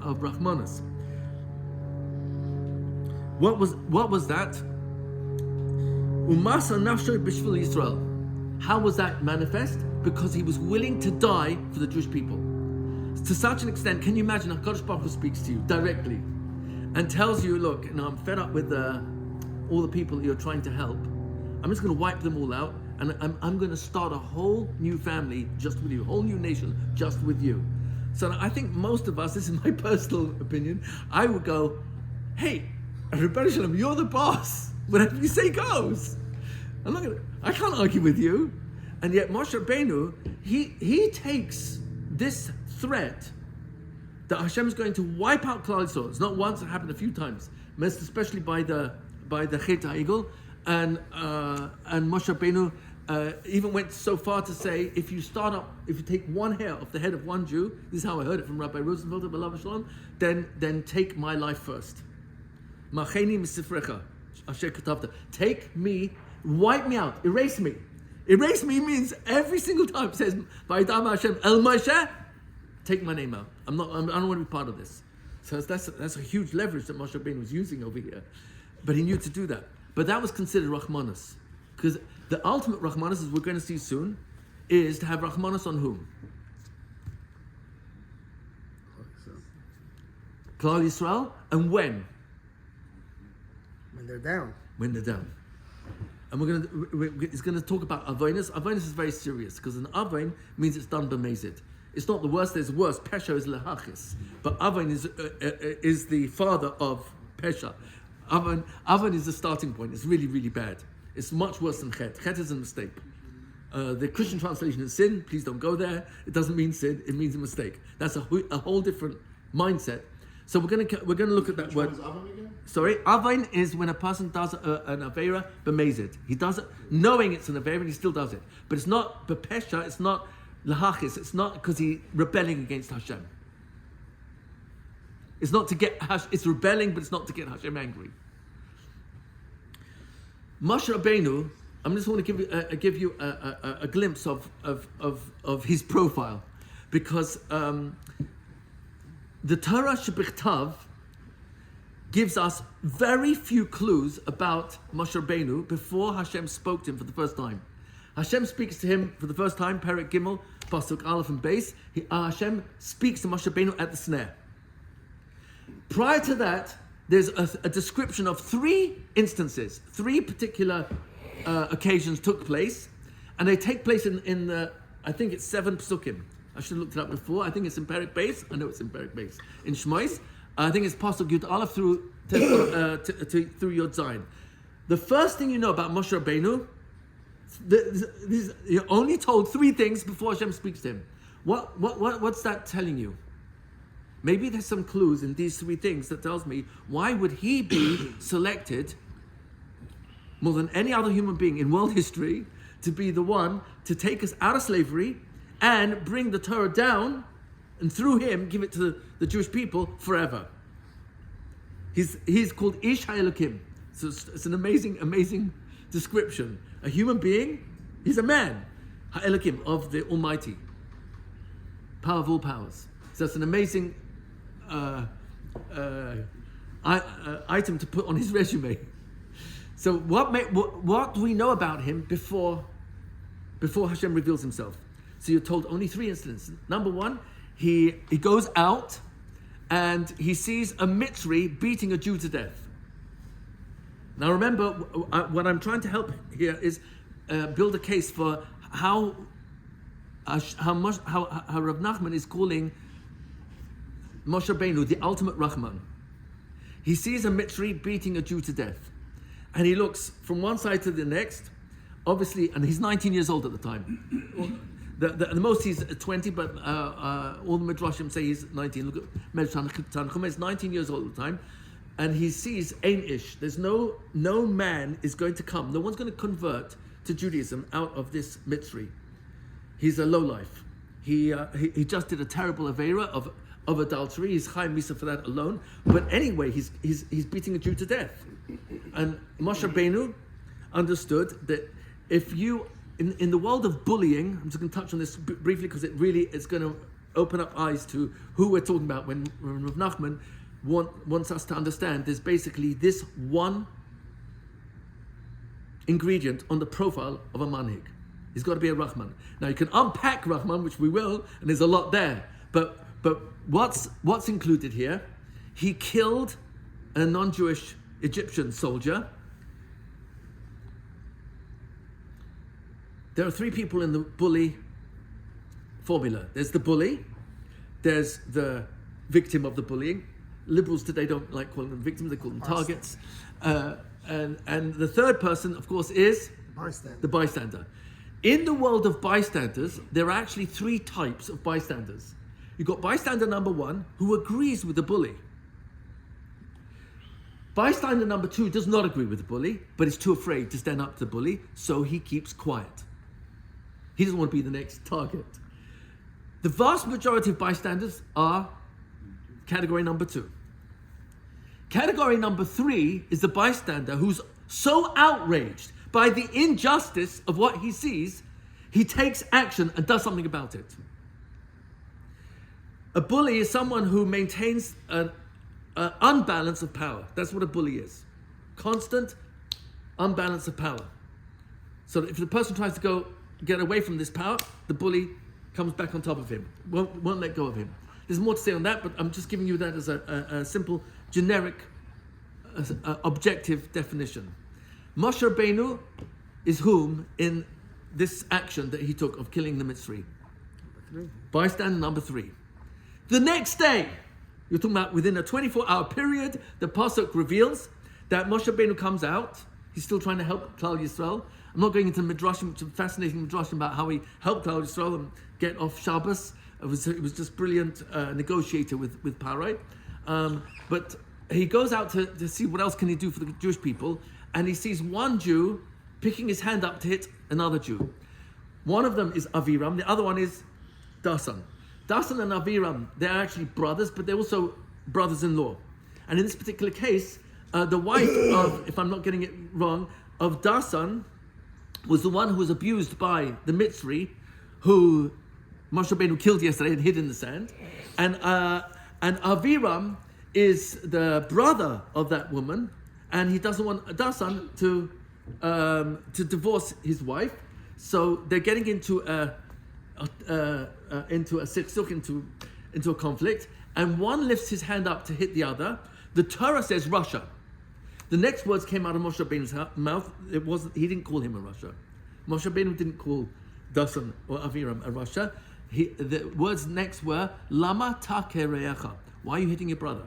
Rachmanas. What was that? Umasa nafsho b'shvil Yisrael. How was that manifest? Because he was willing to die for the Jewish people. To such an extent, can you imagine HaKadosh Baruch Hu speaks to you directly and tells you, look, I'm fed up with all the people that you're trying to help. I'm just going to wipe them all out, and I'm going to start a whole new family just with you, a whole new nation just with you. So I think most of us, this is my personal opinion, I would go, hey, Rebbeinu Shalom, you're the boss. Whatever you say goes. I can't argue with you. And yet Moshe Rabbeinu, he takes this threat that Hashem is going to wipe out Klal Yisrael. It's not once; it happened a few times, especially by the Chet HaEgel, and Moshe Rabbeinu even went so far to say, if you take one hair off the head of one Jew, this is how I heard it from Rabbi Rosenfeld of Alav Shalom, then take my life first. Macheni misifrecha, asher katavta. Take me, wipe me out, erase me. Erase me means every single time it says, Vayidam Hashem El Moshe, take my name out. I don't want to be part of this. So that's a huge leverage that Moshe Rabbeinu was using over here. But he knew to do that. But that was considered Rachmanus. Because the ultimate Rachmanus, as we're going to see soon, is to have Rachmanus on whom? Klal Yisrael. And when? When they're down. When they're down. And it's going to talk about Avonis. Avonis is very serious, because an Avon means it's done b'mezid. It's not the worst, there's worse. Pesha is lehachis. But Avon is the father of Pesha. Avon is the starting point. It's really, really bad. It's much worse than Chet. Chet is a mistake. The Christian translation is sin. Please don't go there. It doesn't mean sin. It means a mistake. That's a whole different mindset. So we're going to look at that Which word. one is Avon again? Sorry, Avain is when a person does an Avera b'mezid. He does it knowing it's an Avera and he still does it. But it's not b'pesha, it's not lahachis, it's not because he's rebelling against Hashem. It's not to get it's rebelling, but it's not to get Hashem angry. Moshe Rabbeinu, I'm just want to give you a glimpse of his profile, because the Torah Shebichtav gives us very few clues about Moshe Rabbeinu before Hashem spoke to him for the first time. Hashem speaks to him for the first time, Perek Gimel, Pasuk Aleph and Beis. Hashem speaks to Moshe Rabbeinu at the snare. Prior to that, there's a description of three instances, three particular occasions took place, and they take place in the, I think it's 7 psukim. I should have looked it up before. I think it's in Perek Beis. I know it's in Perek Beis. In Shmois, I think it's Pasuk Yud Aleph through Yod Zayin. The first thing you know about Moshe Rabbeinu, you're only told 3 things before Hashem speaks to him. What's that telling you? Maybe there's some clues in these 3 things that tells me why would he be selected more than any other human being in world history to be the one to take us out of slavery and bring the Torah down, and through him give it to the Jewish people forever. He's called Ish HaElokim. So it's an amazing description. A human being, he's a man, HaElokim, of the Almighty, power of all powers. So it's an amazing item to put on his resume. So what do we know about him before Hashem reveals himself? So you're told only 3 incidents. Number 1, he goes out and he sees a Mitzri beating a Jew to death. Now remember, what I'm trying to help here is build a case for how Rav Nachman is calling Moshe Rabbeinu the ultimate Rahman. He sees a Mitzri beating a Jew to death, and he looks from one side to the next, obviously, and he's 19 years old at the time. The most he's 20, but all the Midrashim say he's 19. Look at Medrash Tanchuma, he's 19 years old at the time, and he sees Ein Ish. There's no man is going to come. No one's going to convert to Judaism out of this Mitzri. He's a lowlife. He just did a terrible avera of adultery. He's Chaim Misa for that alone. But anyway, he's beating a Jew to death. And Moshe Rabbeinu understood that if you in the world of bullying, I'm just going to touch on this briefly because it really is going to open up eyes to who we're talking about when Rav Nachman wants us to understand there's basically this one ingredient on the profile of a manhig. He's got to be a Rahman. Now you can unpack Rahman, which we will, and there's a lot there. But what's included here? He killed a non-Jewish Egyptian soldier. There are 3 people in the bully formula. There's the bully, there's the victim of the bullying. Liberals today don't like calling them victims, they call them targets. And the third person, of course, is the bystander. In the world of bystanders, there are actually 3 types of bystanders. You've got bystander number 1, who agrees with the bully. Bystander number 2 does not agree with the bully, but is too afraid to stand up to the bully, so he keeps quiet. He doesn't want to be the next target. The vast majority of bystanders are category number 2. Category number 3 is the bystander who's so outraged by the injustice of what he sees, he takes action and does something about it. A bully is someone who maintains an unbalance of power. That's what a bully is. Constant unbalance of power. So if the person tries to get away from this power, the bully comes back on top of him, won't let go of him. There's more to say on that, but I'm just giving you that as a simple, generic, objective definition. Moshe Rabbeinu is whom in this action that he took of killing the Mitzri? Bystander number 3. The next day, you're talking about within a 24-hour period, the Pasuk reveals that Moshe Rabbeinu comes out He's still trying to help Klal Yisrael. I'm not going into Midrashim, which is fascinating Midrashim about how he helped Klal Yisrael and get off Shabbos. It was just brilliant negotiator with Parai. But he goes out to see what else can he do for the Jewish people, and he sees one Jew picking his hand up to hit another Jew. One of them is Aviram, the other one is Dasan. Dasan and Aviram, they're actually brothers, but they're also brothers-in-law. And in this particular case, the wife of, if I'm not getting it wrong, of Dasan was the one who was abused by the Mitzri, who Moshe Rabbeinu killed yesterday and hid in the sand. And Aviram is the brother of that woman, and he doesn't want Dasan to divorce his wife. So they're getting into a siksuk, into a conflict, and one lifts his hand up to hit the other. The Torah says Russia. The next words came out of Moshe Rabbeinu's mouth. He didn't call him a Russia. Moshe Rabbeinu didn't call Dasan or Aviram a Russia. The words next were Lama takerecha. Why are you hitting your brother?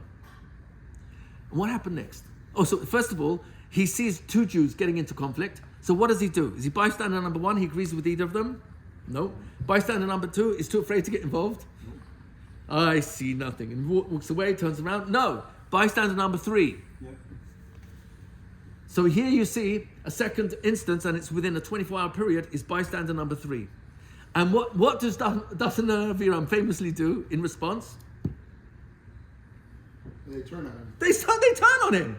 And what happened next? Oh, so first of all, he sees two Jews getting into conflict. So what does he do? Is he bystander number one? He agrees with either of them? No. Bystander number two is too afraid to get involved? I see nothing. And walks away, turns around. No. Bystander number three. Yep. So here you see a second instance, and it's within a 24-hour period, is bystander number three. And what does Dasan and Aviram famously do in response? They turn on him. They turn on him.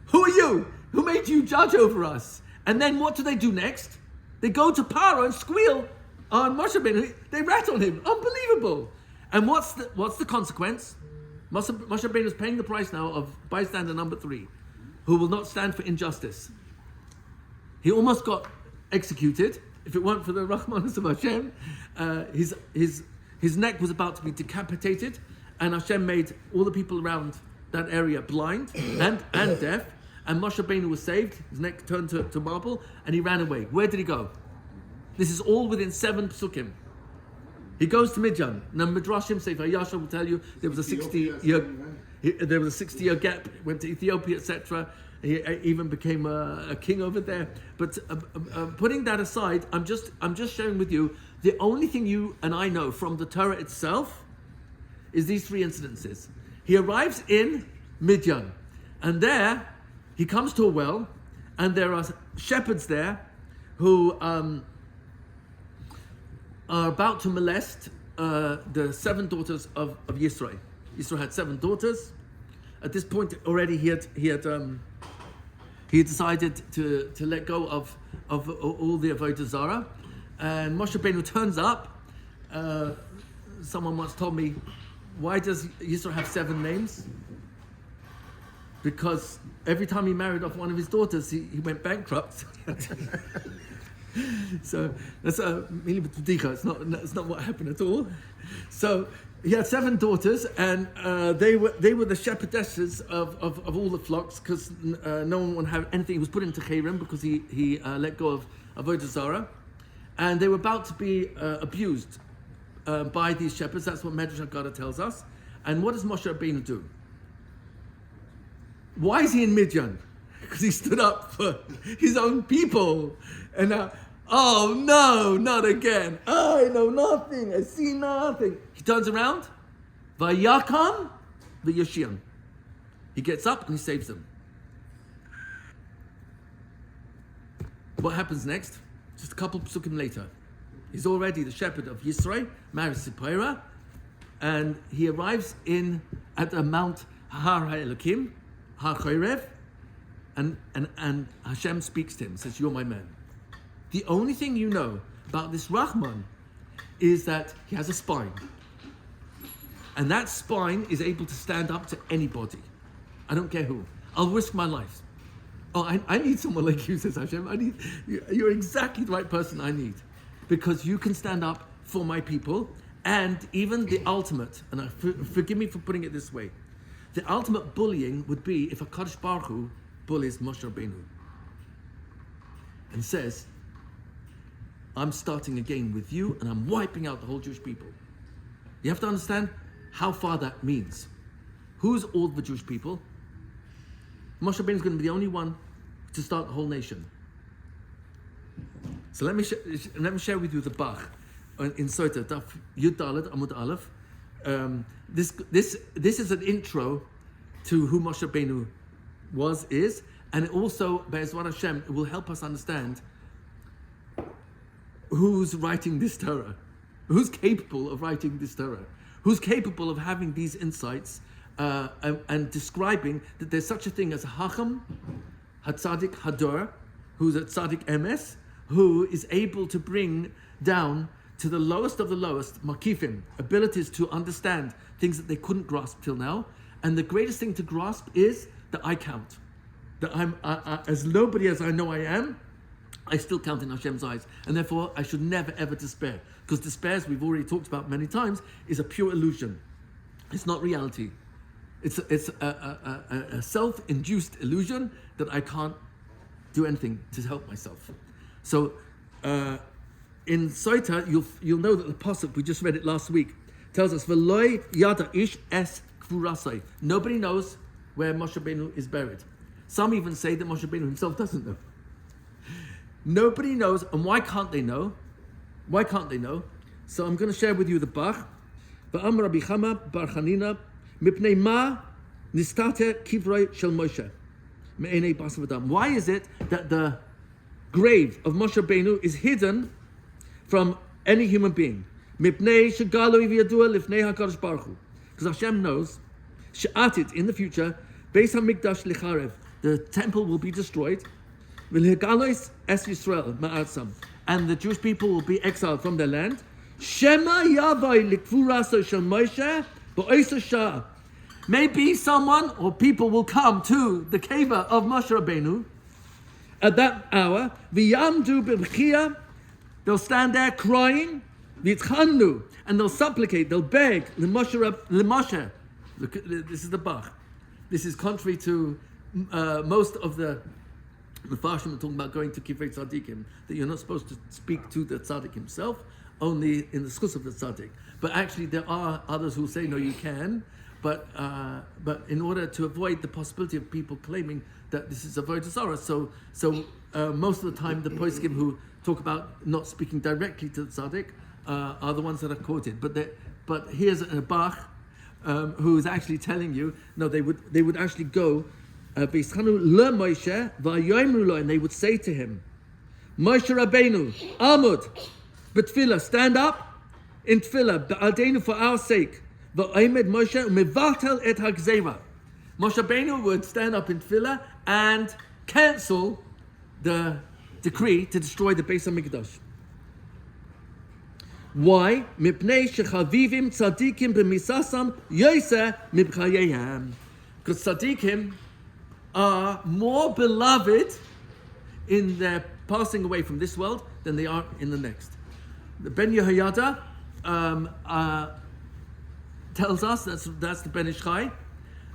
Who are you? Who made you judge over us? And then what do they do next? They go to Paro and squeal on Moshe Rabbeinu. They rat on him. Unbelievable. And what's the consequence? Moshe Rabbeinu is paying the price now of bystander number three, who will not stand for injustice. He almost got executed. If it weren't for the Rahmanas of Hashem, his neck was about to be decapitated, and Hashem made all the people around that area blind and deaf, and Moshe Rabbeinu was saved. His neck turned to marble, and he ran away. Where did he go? This is all within 7 psukim. He goes to Midian. Now Midrashim, Sefer Yasha will tell you there was a 60-year gap. Went to Ethiopia, etc. He even became a king over there. But putting that aside, I'm just sharing with you the only thing you and I know from the Torah itself is these 3 incidences. He arrives in Midian, and there he comes to a well, and there are shepherds there who are about to molest the 7 daughters of Yisro. Yisro had 7 daughters. At this point, already he had decided to let go of all the avodah zarah, and Moshe Rabbeinu turns up. Someone once told me, why does Yisro have 7 names? Because every time he married off one of his daughters, he went bankrupt. So that's it's not what happened at all. So he had 7 daughters, and they were the shepherdesses of all the flocks, because no one would have anything. He was put into Cherem because he let go of avodah zarah, and they were about to be abused by these shepherds. That's what Medrash Haggadah tells us. And what does Moshe Rabbeinu do? Why is he in Midian? Because he stood up for his own people. And now, oh no, not again. I know nothing. I see nothing. He turns around. Vayakam v'yashiam. He gets up and he saves them. What happens next? Just a couple psukim later. He's already the shepherd of Yisro, marries Sipporah, and he arrives at the Mount Har HaElokim, Har Chorev, and Hashem speaks to him, says, "You're my man." The only thing you know about this Rahman is that he has a spine, and that spine is able to stand up to anybody. I don't care who. I'll risk my life. Oh, I need someone like you, says Hashem. You're exactly the right person I need, because you can stand up for my people, and even the ultimate, and forgive me for putting it this way, the ultimate bullying would be if a Kadosh Baruch Hu bullies Moshe Rabbeinu and says, I'm starting again with you, and I'm wiping out the whole Jewish people. You have to understand how far that means. Who's all the Jewish people? Moshe Rabbeinu is going to be the only one to start the whole nation. So let me share with you the Bach in Sota Daf Yud Dalet Amud Aleph. This is an intro to who Moshe Rabbeinu is, and it also, Be'ezrat Hashem, it will help us understand who's writing this Torah, who's capable of writing this Torah, who's capable of having these insights and describing that there's such a thing as a Hacham, Hatzadik Hador, who's a Tzadik Emes, who is able to bring down to the lowest of the lowest, Makifim, abilities to understand things that they couldn't grasp till now. And the greatest thing to grasp is that I count. That I'm, as nobody as I know I am, I still count in Hashem's eyes. And therefore, I should never ever despair. Because despair, as we've already talked about many times, is a pure illusion. It's not reality. It's a self-induced illusion that I can't do anything to help myself. So, in Sota, you'll know that the pasuk, we just read it last week, tells us, "V'loi yada ish es kfurasai." Nobody knows where Moshe Rabbeinu is buried. Some even say that Moshe Rabbeinu himself doesn't know. Nobody knows, and why can't they know? Why can't they know? So I'm going to share with you the Bach. V'am Rabbi Chama bar Chanina mipnei ma nistate kivroi shel Moshe me'enei basar v'dam. Why is it that the grave of Moshe Rabbeinu is hidden from any human being? Mipnei shegalo v'yadua lifnei HaKadosh Baruch Hu. Because Hashem knows, she'atit, in the future, Beis HaMikdash licharev, the temple will be destroyed, v'lehegalois es Yisrael ma'atzam, and the Jewish people will be exiled from their land. Shema yavai likfuraso shel Moshe ba'osa shah. Maybe someone or people will come to the cave of Moshe Rabbeinu at that hour. V'yamdu b'bchia, they'll stand there crying. V'yitzchanu, and they'll supplicate, they'll beg. L'Moshe. This is the Bach. This is contrary to most of the Mefarshim are talking about going to Kivrei Tzadikim, that you're not supposed to speak to the Tzadik himself, only in the schus of the Tzadik. But actually there are others who say, no, you can, but in order to avoid the possibility of people claiming that this is a Avodah Zarah, so most of the time the poskim who talk about not speaking directly to the Tzadik are the ones that are quoted. But here's a Bach who is actually telling you, no, they would actually go, and they would say to him, Moshe Rabbeinu, Amud, b'tfilah, stand up in tfilah, b'aldeinu, for our sake. Moshe Rabbeinu would stand up in tfilah and cancel the decree to destroy the Beis HaMikdash. Why? Mipnei shechavivim tzadikim b'misasam yoseh mibchayeihem. Because tzadikim are more beloved in their passing away from this world than they are in the next. The Ben Yehoyada tells us, that's the Ben Ish Chai,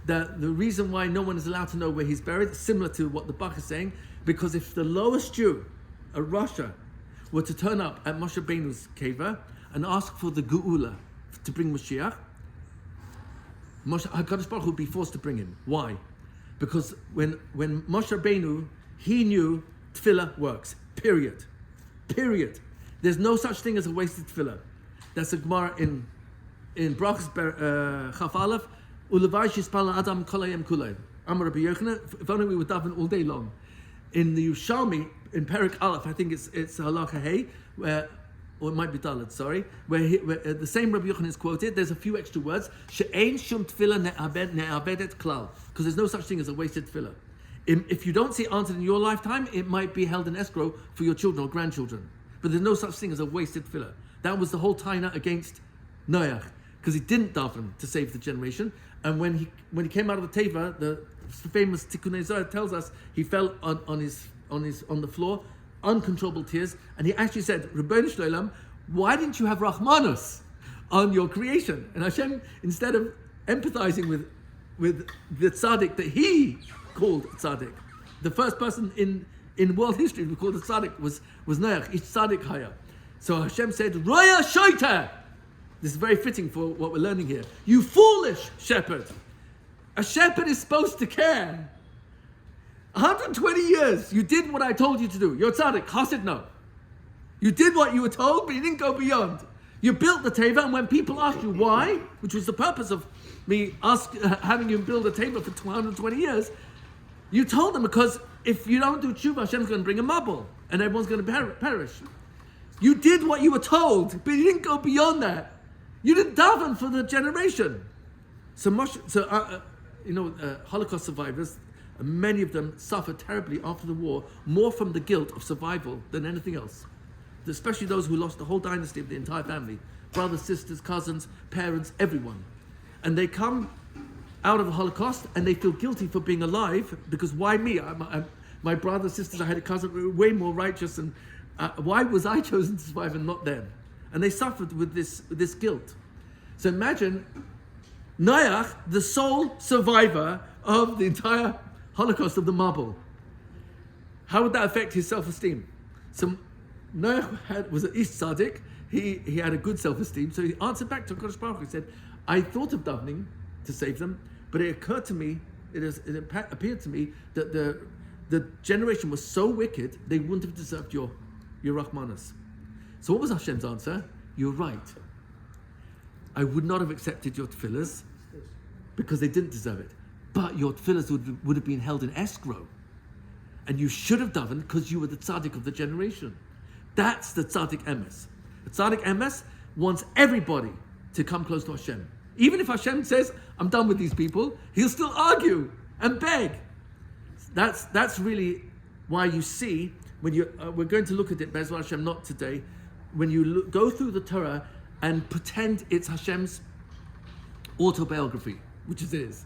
that the reason why no one is allowed to know where he's buried is similar to what the Bach is saying, because if the lowest Jew, a Rasha, were to turn up at Moshe Rabbeinu's kever and ask for the Geula to bring Mashiach, HaKadosh Baruch Hu would be forced to bring him. Why? Because when Moshe Rabbeinu, he knew tefillah works. Period. There's no such thing as a wasted tefillah. That's a Gemara in Brachos Chaf Aleph. Ulevai shispal Adam kolayim kulay. Amar Rabbi Yochanan. If only we would daven all day long. In the Yerushalmi, in Perek Aleph, I think it's Halacha Hey, or it might be Dalet, sorry, where the same Rabbi Yochanan is quoted. There's a few extra words. She'ein shum tefillah ne'abedet klal, because there's no such thing as a wasted tefillah. If you don't see it answered in your lifetime, it might be held in escrow for your children or grandchildren. But there's no such thing as a wasted tefillah. That was the whole Tneinah against Noach, because he didn't daven to save the generation. And when he came out of the teva, the famous Tikkunei Zohar tells us he fell on the floor, uncontrollable tears, and he actually said, Rebbeinu Shloim, why didn't you have Rahmanus on your creation? And Hashem, instead of empathizing with the tzaddik that he called tzaddik, the first person in world history who called a tzaddik was Noach, ish tzaddik haya. So Hashem said, Roya shoita. This is very fitting for what we're learning here. You foolish shepherd. A shepherd is supposed to care 120 years, you did what I told you to do. You're tzaddik. Chassid, no. You did what you were told, but you didn't go beyond. You built the teva, and when people asked you why, which was the purpose of me having you build a teva for 220 years, you told them because if you don't do tshuva, Hashem's going to bring a mabul, and everyone's going to perish. You did what you were told, but you didn't go beyond that. You didn't daven for the generation. Holocaust survivors, many of them suffered terribly after the war, more from the guilt of survival than anything else. Especially those who lost the whole dynasty of the entire family, brothers, sisters, cousins, parents, everyone. And they come out of the Holocaust and they feel guilty for being alive because why me? My brothers, sisters, I had a cousin who were way more righteous, and why was I chosen to survive and not them? And they suffered with this guilt. So imagine Noach, the sole survivor of the entire Holocaust of the Mabul. How would that affect his self-esteem? So Noach was an ish tzaddik. He had a good self-esteem. So he answered back to Kodesh Baruch Hu. He said, I thought of davening to save them, but it occurred to me, it appeared to me that the generation was so wicked, they wouldn't have deserved your Rahmanas. So what was Hashem's answer? You're right. I would not have accepted your tefillahs because they didn't deserve it. But your tefillahs would have been held in escrow. And you should have davened because you were the tzaddik of the generation. That's the tzaddik emes. The tzaddik emes wants everybody to come close to Hashem. Even if Hashem says, I'm done with these people, he'll still argue and beg. That's really why you see, when we're going to look at it, Bezrat Hashem, not today, when you go through the Torah and pretend it's Hashem's autobiography, which it is,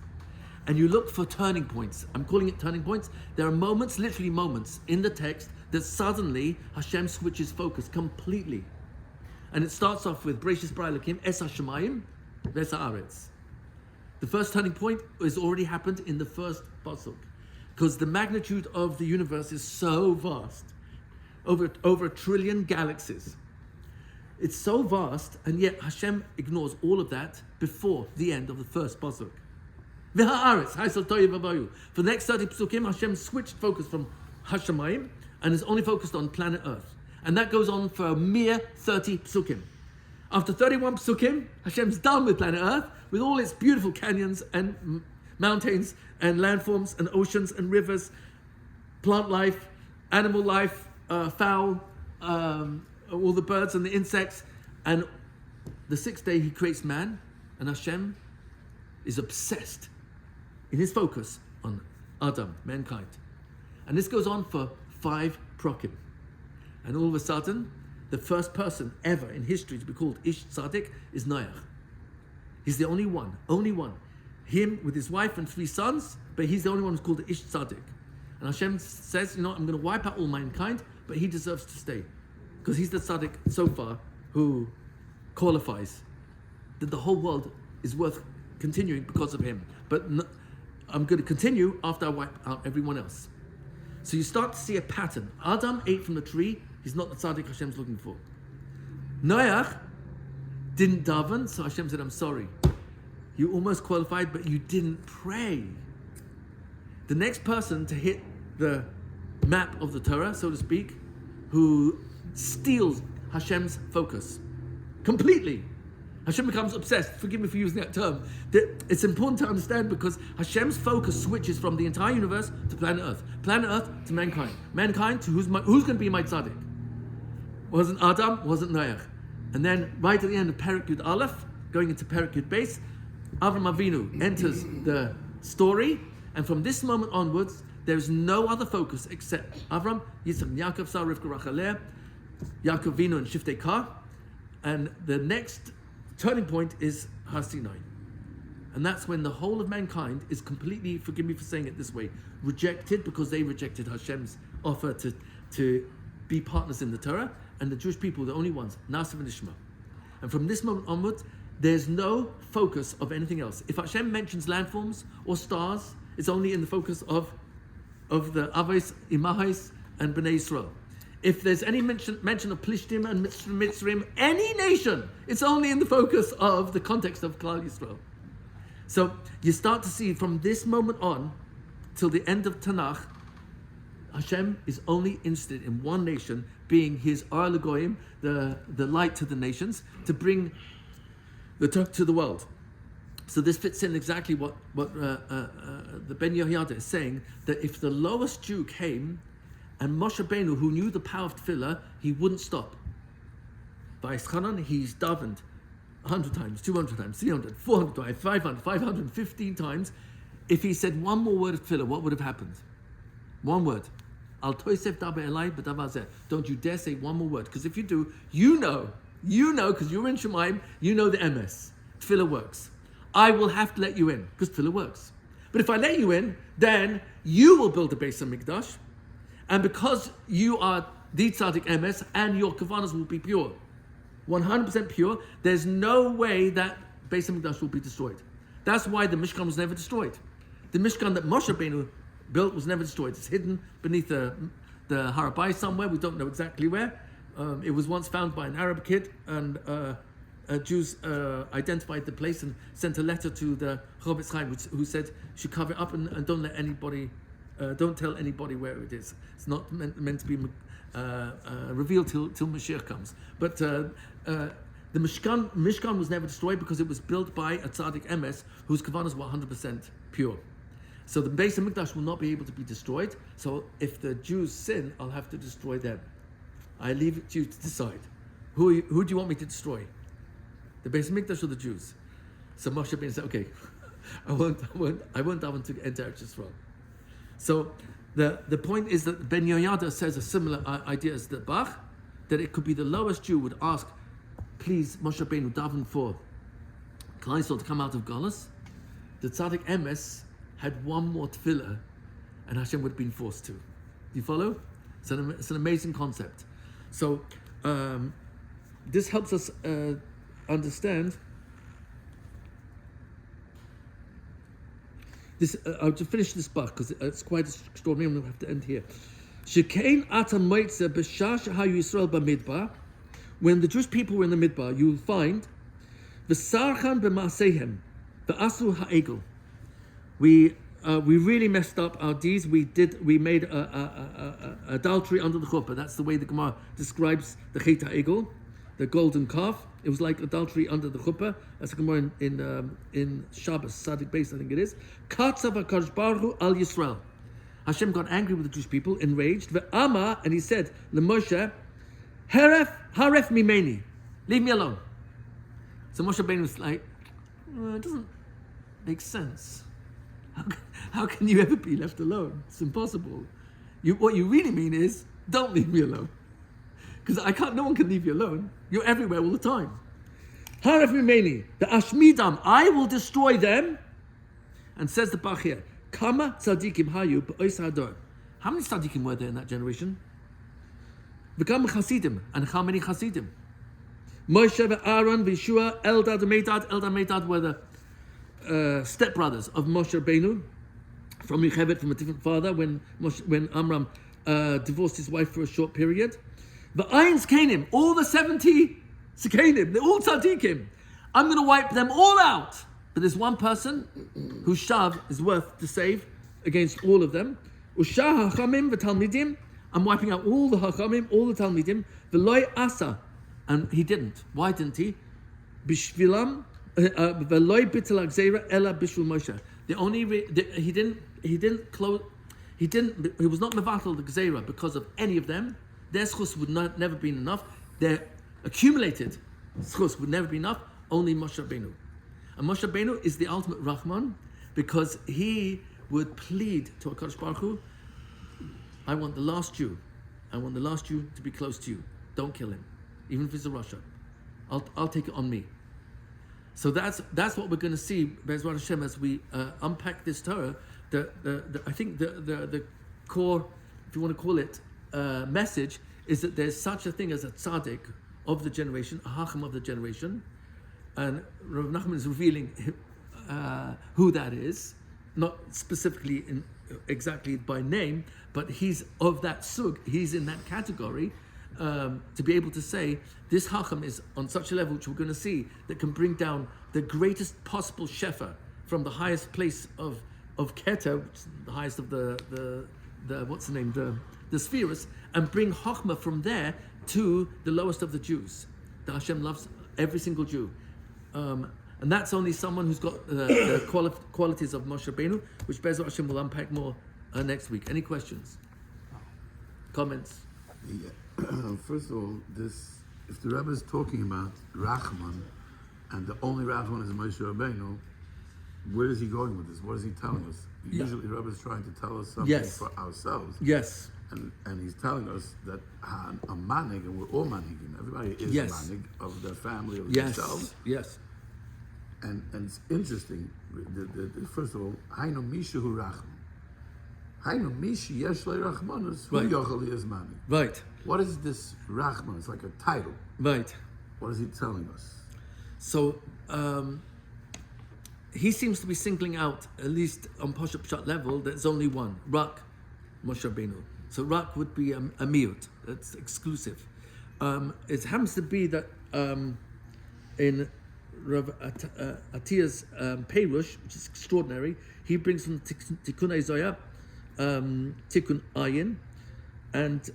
and you look for turning points. I'm calling it turning points. There are moments, literally moments, in the text that suddenly Hashem switches focus completely. And it starts off with Bereshis bara Elokim es hashamayim v'es haaretz. The first turning point has already happened in the first pasuk, because the magnitude of the universe is so vast, over 1 trillion galaxies. It's so vast, and yet Hashem ignores all of that before the end of the first pasuk. For the next 30 psukim, Hashem switched focus from Hashemayim and is only focused on planet Earth. And that goes on for a mere 30 psukim. After 31 psukim, Hashem's done with planet Earth, with all its beautiful canyons and mountains and landforms and oceans and rivers, plant life, animal life, fowl, all the birds and the insects. And the sixth day he creates man, and Hashem is obsessed in his focus on Adam, mankind. And this goes on for 5 prokim. And all of a sudden, the first person ever in history to be called Ish Tzaddik is Noach. He's the only one. Him with his wife and 3 sons, but he's the only one who's called Ish Tzaddik. And Hashem says, I'm going to wipe out all mankind, but he deserves to stay. Because he's the Tzaddik so far who qualifies that the whole world is worth continuing because of him. But I'm going to continue after I wipe out everyone else. So you start to see a pattern. Adam ate from the tree. He's not the tzaddik Hashem's looking for. Noach didn't daven, so Hashem said, I'm sorry. You almost qualified, but you didn't pray. The next person to hit the map of the Torah, so to speak, who steals Hashem's focus completely. Hashem becomes obsessed. Forgive me for using that term. It's important to understand because Hashem's focus switches from the entire universe to planet Earth to mankind. Mankind to who's going to be my tzaddik? Wasn't Adam, wasn't Noach. And then right at the end of Perek Yud Aleph, going into Perek Yud Beis, Avram Avinu enters the story, and from this moment onwards, there is no other focus except Avram, Yitzchak, Yaakov, Sarah, Rivka, Rachel, Leah, Yaakov Avinu, and Shiftei Kah. And the next turning point is Har Sinai. And that's when the whole of mankind is completely, forgive me for saying it this way, rejected, because they rejected Hashem's offer to be partners in the Torah, and the Jewish people, the only ones, Na'aseh v'Nishma. And from this moment onwards, there's no focus of anything else. If Hashem mentions landforms or stars, it's only in the focus of the Avos, Imahos, and Bnei Yisrael. If there's any mention of Plishtim and Mitzrim, any nation, it's only in the focus of the context of Klal Yisrael. So you start to see from this moment on till the end of Tanakh, Hashem is only interested in one nation being his Ar L'Goyim, the light to the nations, to bring the Torah to the world. So this fits in exactly what the Ben Yehoyada is saying, that if the lowest Jew came and Moshe Rabbeinu, who knew the power of tefillah, he wouldn't stop. By Chanan, he's davened 100 times, 200 times, 300, 400 times, 500, 515 times. If he said one more word of tefillah, what would have happened? One word. Al toisef daber elai b'davar zeh. Don't you dare say one more word, because if you do, you know, because you're in Shemaim, you know the MS. Tefillah works. I will have to let you in, because tefillah works. But if I let you in, then you will build a Beis HaMikdash, and because you are the tzaddik MS, and your kavanas will be pure, 100% pure, there's no way that Beis HaMikdash will be destroyed. That's why the Mishkan was never destroyed. The Mishkan that Moshe Rabbeinu built was never destroyed. It's hidden beneath the Harabai somewhere. We don't know exactly where. It was once found by an Arab kid, and Jews identified the place and sent a letter to the Chofetz Chaim, who said, should cover it up and don't let anybody, don't tell anybody where it is. It's not meant to be revealed till Mashiach comes. But the Mishkan was never destroyed because it was built by a tzaddik emes whose kavanas were 100% pure. So the Beis HaMikdash will not be able to be destroyed. So if the Jews sin, I'll have to destroy them. I leave it to you to decide. Who do you want me to destroy? The Beis HaMikdash or the Jews? So Moshe Rabbeinu said, okay, I want that to enter Eretz Yisrael. So the point is that Ben Yehoyada says a similar idea as the Bach, that it could be the lowest Jew would ask, please, Moshe Rabbeinu, daven for Klal Yisrael to come out of Galus. The tzaddik emes had one more tefillah, and Hashem would have been forced to. Do you follow? It's an amazing concept. So this helps us understand this. I'll just finish this Bach because it's quite extraordinary. I'm going to have to end here. Shekein ata moitze b'shash hayu Yisrael b'midbar. When the Jewish people were in the Midbar, you will find v'sarchan b'maasehem v'asu ha'egel. We really messed up our deeds. We made adultery under the chuppah. That's the way the Gemara describes the chet ha'egel, the golden calf. It was like adultery under the chuppah. That's the Gemara in Shabbos, Sadik Beis, I think it is. Katzav HaKadosh Baruch Hu al Yisrael. Hashem got angry with the Jewish people, enraged. Ve'ama, and he said, LeMoshe, haref mimeni, leave me alone. So Moshe Rabbeinu was like, it doesn't make sense. How can you ever be left alone? It's impossible. What you really mean is, don't leave me alone. Because no one can leave you alone. You're everywhere all the time. Haref mimeni, the ashmidam, I will destroy them. And says the Bach here, Kama tzadikim hayu b'ois hador. How many tzadikim were there in that generation? V'kam chasidim, and how many chasidim? Moshe ve'Aaron ve'Yeshua, Eldad ve'Medad. Eldad and Medad were the stepbrothers of Moshe Rabbeinu from Yocheved, from a different father, when Amram divorced his wife for a short period. V'Ayin Zkanim, all the 70 Zkanim, they're all tzadikim. I'm going to wipe them all out. But there's one person whose shav is worth to save against all of them. Ushah hachamim v'talmidim. I'm wiping out all the hachamim, all the talmidim. V'loy asa, and he didn't. Why didn't he? Bishvilam v'loy bitel agzeira ela bishvil Moshe. He was not mevatel the gzeira because of any of them. Their schus would never been enough. Their accumulated schus would never be enough. Only Moshe Rabbeinu. And Moshe Rabbeinu is the ultimate Rahman because he would plead to HaKadosh Baruch Hu, I want the last Jew to be close to you. Don't kill him, even if he's a Russia. I'll take it on me. So that's what we're going to see, Be'ezrat Hashem, as we unpack this Torah. I think the core, if you want to call it, message is that there's such a thing as a tzaddik of the generation, a hacham of the generation. And Rav Nachman is revealing who that is, not specifically exactly by name, but he's of that sug, he's in that category, to be able to say, this Hacham is on such a level, which we're going to see, that can bring down the greatest possible shefa from the highest place of Keter, which is the highest of the what's the name, the spheres, and bring Chochmah from there to the lowest of the Jews. That Hashem loves every single Jew. And that's only someone who's got the qualities of Moshe Rabbeinu, which Bezrat Hashem will unpack more next week. Any questions? Comments? Yeah. First of all, if the Rebbe is talking about Rachman, and the only Rachman is Moshe Rabbeinu, where is he going with this? What is he telling us? Usually the Rebbe is trying to tell us something for ourselves. Yes. And he's telling us that a manig, and we're all manigim, everybody is a manig of their family, of themselves. Yes. And it's interesting, first of all, Hainu Mishu Rachman. Hainu Mishi Yesh Le Rachmanus, Hu Yochel is manig. Right. What is this Rachman? It's like a title. Right. What is he telling us? So, he seems to be singling out, at least on Poshet Pshat level, there's only one, Rak Moshe Rabbeinu. So Rak would be a miut, that's exclusive. It happens to be that in Rav Atiya's Peirush, which is extraordinary, he brings from Tikkun Zoya, Tikkun Ayin, and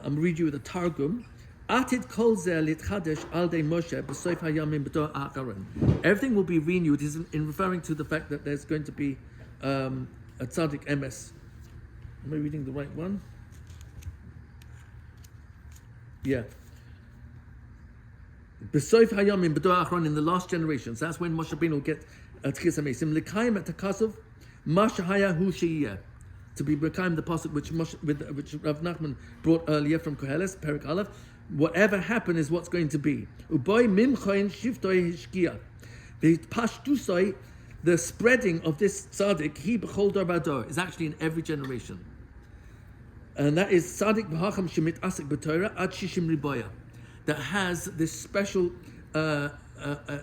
I'm reading you the Targum. Atid kol zeh litchadesh al dei Moshe b'soif hayamim b'tor acharon. Everything will be renewed. Is in referring to the fact that there's going to be a tzaddik emes. Am I reading the right one? Yeah. B'soif hayamim b'tor acharon, in the last generations. That's when Moshe Rabbeinu will get tchis hamesim l'kayim et hakasuv mashahaya hu sheiyeh. To be Bekayim, the pasuk which Rav Nachman brought earlier from Koheles, Perik Aleph. Whatever happened is what's going to be. The spreading of this tzaddik, he b'chol dor v'dor, is actually in every generation. And that is tzaddik b'hacham shemit asik b'Torah ad shishim riboya, that has this special,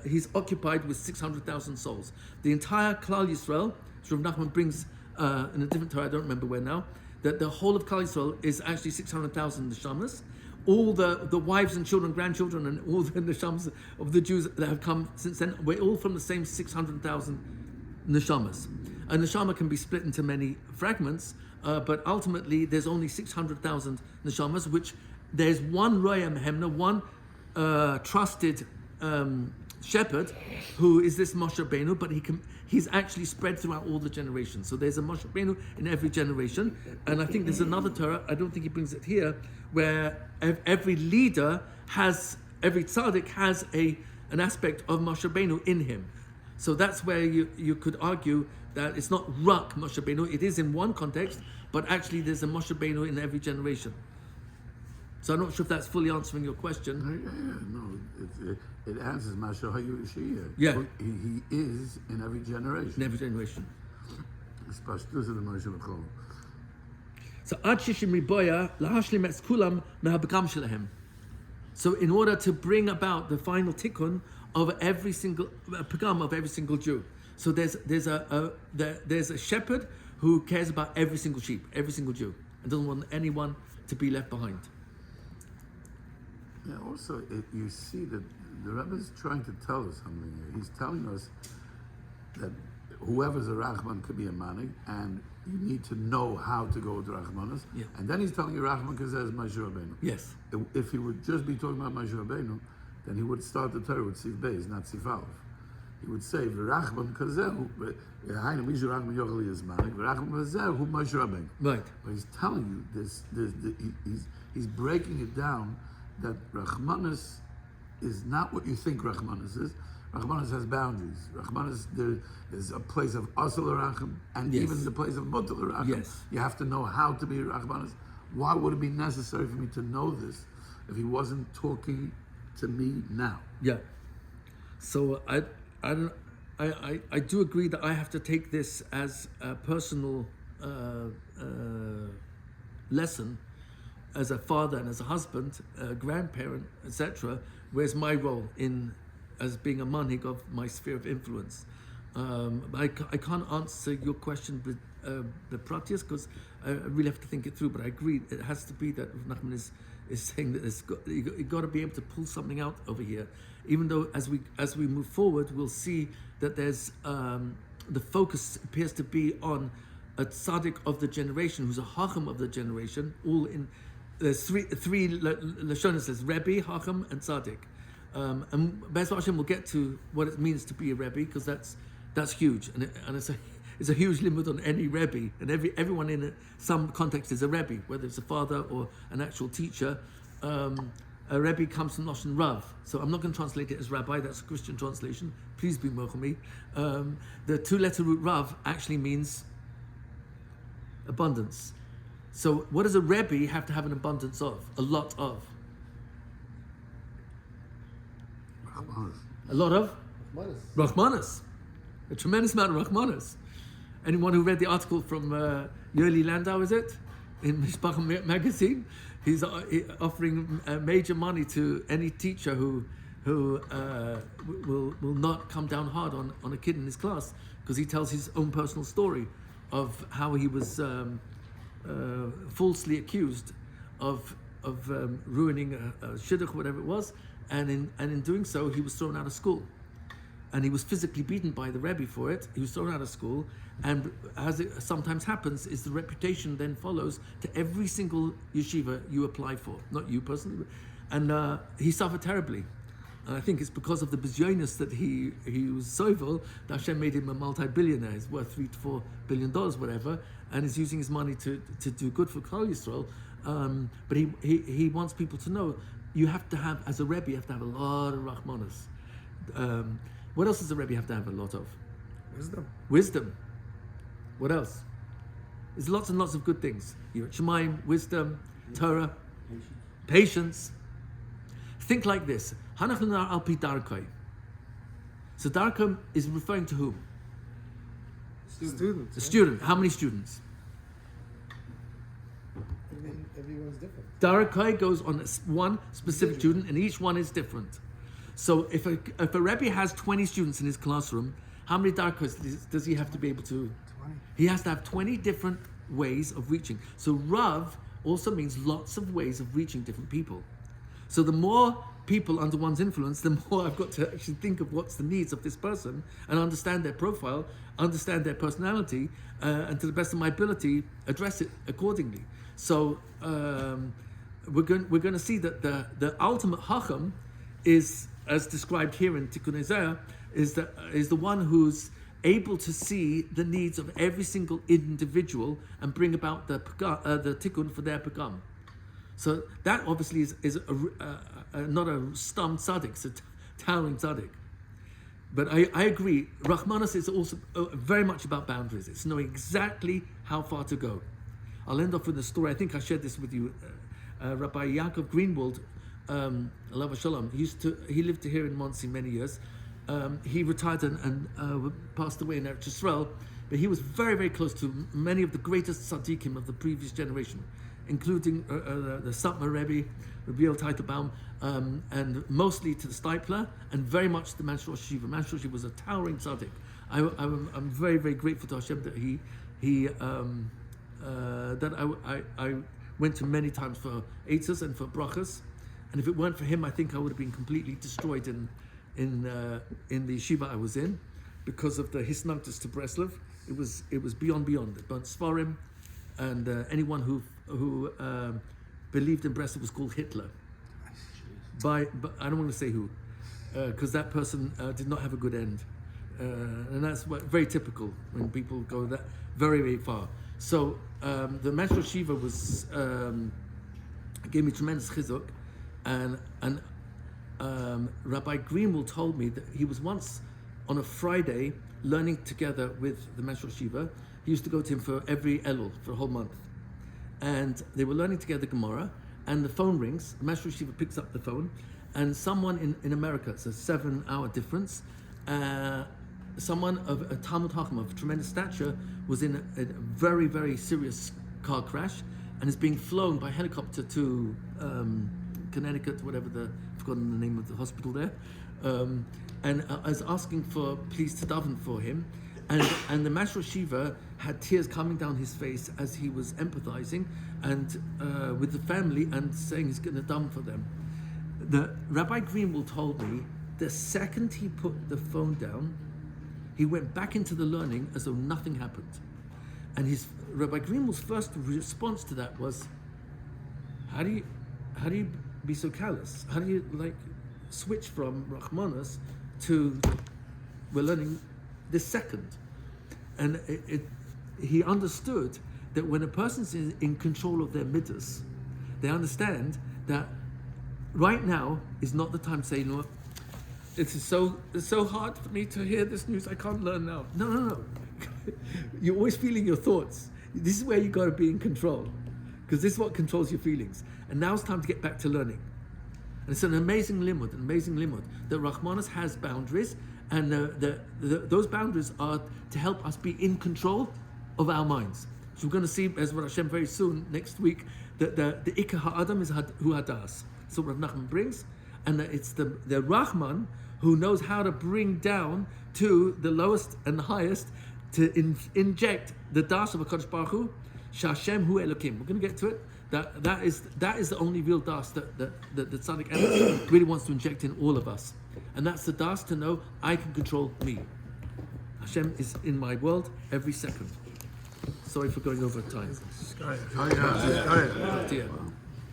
he's occupied with 600,000 souls. The entire Klal Yisrael, which Rav Nachman brings in a different Torah, I don't remember where now, that the whole of Klal Yisrael is actually 600,000 neshamas. All the wives and children, grandchildren, and all the neshamas of the Jews that have come since then, we're all from the same 600,000 neshamas. A neshama can be split into many fragments, but ultimately there's only 600,000 neshamas, which there's one Roya Mehemna, one trusted shepherd, who is this Moshe Rabbeinu, but he's actually spread throughout all the generations. So there's a Moshe Rabbeinu in every generation, and I think there's another Torah, I don't think he brings it here, where every leader every tzaddik has an aspect of Moshe Rabbeinu in him. So that's where you could argue that it's not Rak Moshe Rabbeinu, it is in one context, but actually there's a Moshe Rabbeinu in every generation. So I'm not sure if that's fully answering your question. No, it answers Masha Hayu Shia. Yeah. He is in every generation. In every generation. So Ad Shishim Riboya Lahashlim Es Kulam Mehabakam Shelahem. So in order to bring about the final tikkun of every single pagam of every single Jew. So there's a shepherd who cares about every single sheep, every single Jew, and doesn't want anyone to be left behind. Yeah, also, you see that the Rebbe is trying to tell us something here. He's telling us that whoever's a Rachman could be a Manig, and you need to know how to go with Rachmanas. Yeah. And then he's telling you Rachman because there's Moshe Rabbeinu. Yes. If he would just be talking about Moshe Rabbeinu, then he would start the Torah with Sif Beis, not Sif Aleph. He would say, V'Rachman kazehu, Hainu Mishu Rachman Yochel is Manig, V'Rachman kazehu Moshe Rabbeinu. Right. But he's telling you this. He's breaking it down that Rachmanis is not what you think Rachmanis is. Rachmanis has boundaries. Rachmanis, there's a place of Asal Racham, and even the place of Mutal Racham. Yes. You have to know how to be Rachmanis. Why would it be necessary for me to know this if he wasn't talking to me now? Yeah. So I do agree that I have to take this as a personal lesson, as a father and as a husband, a grandparent, etc. Where's my role as being a manhig of my sphere of influence? I can't answer your question with the practice because I really have to think it through. But I agree, it has to be that Nachman is saying that you got to be able to pull something out over here. Even though as we move forward, we'll see that there's the focus appears to be on a tzaddik of the generation, who's a hacham of the generation. All in there's three lashonos. Says Rebbe, hacham, and tzaddik. And Be'ez Hashem will get to what it means to be a Rebbe, because that's huge, and it's a huge limit on any Rebbe, and everyone in some context is a Rebbe, whether it's a father or an actual teacher. A Rebbe comes from Lashon Rav, so I'm not going to translate it as Rabbi. That's a Christian translation. Please be mochel me. The two-letter root Rav actually means abundance. So what does a Rebbe have to have an abundance of? A lot of. A lot of? Rachmanis. A tremendous amount of Rachmanis. Anyone who read the article from Yoli Landau, is it? In Mishpacha magazine? He's offering major money to any teacher who will not come down hard on a kid in his class, because he tells his own personal story of how he was falsely accused of ruining a shidduch, whatever it was, and in doing so he was thrown out of school, and he was physically beaten by the Rebbe for it. He was thrown out of school, and as it sometimes happens, is the reputation then follows to every single yeshiva you apply for, not you personally, and he suffered terribly. And I think it's because of the bizyonis that he was sovel that Hashem made him a multi-billionaire. He's worth $3 to $4 billion, whatever, and is using his money to do good for Klal Yisrael. But he wants people to know, you have to have, as a Rebbe, you have to have a lot of Rachmanis. What else does a Rebbe have to have a lot of? Wisdom. What else? There's lots and lots of good things. Shemaim, wisdom, Torah, patience. Think like this. Hanach l'nar al pi darkoi. So darkoi is referring to whom? Students. A student. How many students? Everyone's different. Darkoi goes on one specific student, and each one is different. So if a Rebbe has 20 students in his classroom, how many darkois does he have to be able to? 20. He has to have 20 different ways of reaching. So Rav also means lots of ways of reaching different people. So the more people under one's influence, the more I've got to actually think of what's the needs of this person and understand their profile, understand their personality, and to the best of my ability, address it accordingly. So we're going to see that the ultimate hacham is, as described here in Tikkun Ezra, is the one who's able to see the needs of every single individual and bring about the tikkun for their pagam. So that obviously is not a stum tzaddik, it's a towering tzaddik. But I agree, Rachmanis is also very much about boundaries. It's knowing exactly how far to go. I'll end off with a story. I think I shared this with you. Rabbi Yaakov Greenwald, Alav Shalom, he lived here in Monsey many years. He retired and passed away in Eretz Yisrael, but he was very, very close to many of the greatest tzaddikim of the previous generation, including the Satmar Rebbe, Rabbi El Teitelbaum, and mostly to the Steipler, and very much the Manshur Shiva. Manshur Shiva was a towering tzaddik. I'm very, very grateful to Hashem that I went to many times for eitzos and for brachas, and if it weren't for him, I think I would have been completely destroyed in the yeshiva I was in, because of the hisnagtus to Breslov. It was beyond. It burnt Svarim, and anyone who believed in Breslov was called Hitler. But I don't want to say who, because that person did not have a good end, and that's very typical when people go that very, very far. So the Manshur Shiva was gave me tremendous chizuk, and Rabbi Greenwald told me that he was once on a Friday learning together with the Manshur Shiva. He used to go to him for every Elul for a whole month, and they were learning together Gemara. And the phone rings. The Manshur Shiva picks up the phone, and someone in America, it's a 7-hour difference. Someone of a Talmud Chacham of tremendous stature was in a very, very serious car crash, and is being flown by helicopter to Connecticut, I've forgotten the name of the hospital there, and I was asking for please to daven for him, and the Manshur Shiva had tears coming down his face as he was empathizing and with the family and saying he's going to daven for them. The Rabbi Greenwald told me the second he put the phone down, he went back into the learning as though nothing happened. And Rabbi Greenwald's first response to that was, how do you be so callous? How do you switch from Rachmanas to we're learning this second? And he understood that when a person's in control of their midas, they understand that right now is not the time to say, you know what, it's so hard for me to hear this news, I can't learn now. No. You're always feeling your thoughts. This is where you got to be in control, because this is what controls your feelings. And now it's time to get back to learning. And it's an amazing limud, that Rachmanis has boundaries, and those boundaries are to help us be in control of our minds. So we're going to see, as Hashem, very soon, next week, that the Ikar Ha'adam is Hu Hadas. So Rav Nachman brings, and that it's the Rahman who knows how to bring down to the lowest and the highest to inject the das of HaKadosh Baruch Hu, Shashem Hu Elokim. We're going to get to it. That is the only real das that the tzaddik Emes really wants to inject in all of us. And that's the das to know I can control me. Hashem is in my world every second. Sorry for going over time.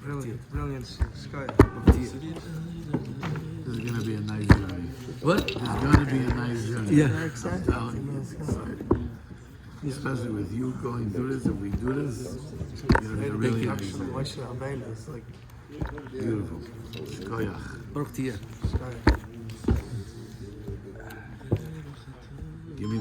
Brilliant. Sky. This is going to be a nice journey. What? It's going to be a nice journey. Yeah. I'm telling you. Especially with you going through this, if we do this, it's going to be a really nice journey. It's like Beautiful. Shkoyach. Baruch Tiyeh. Sky.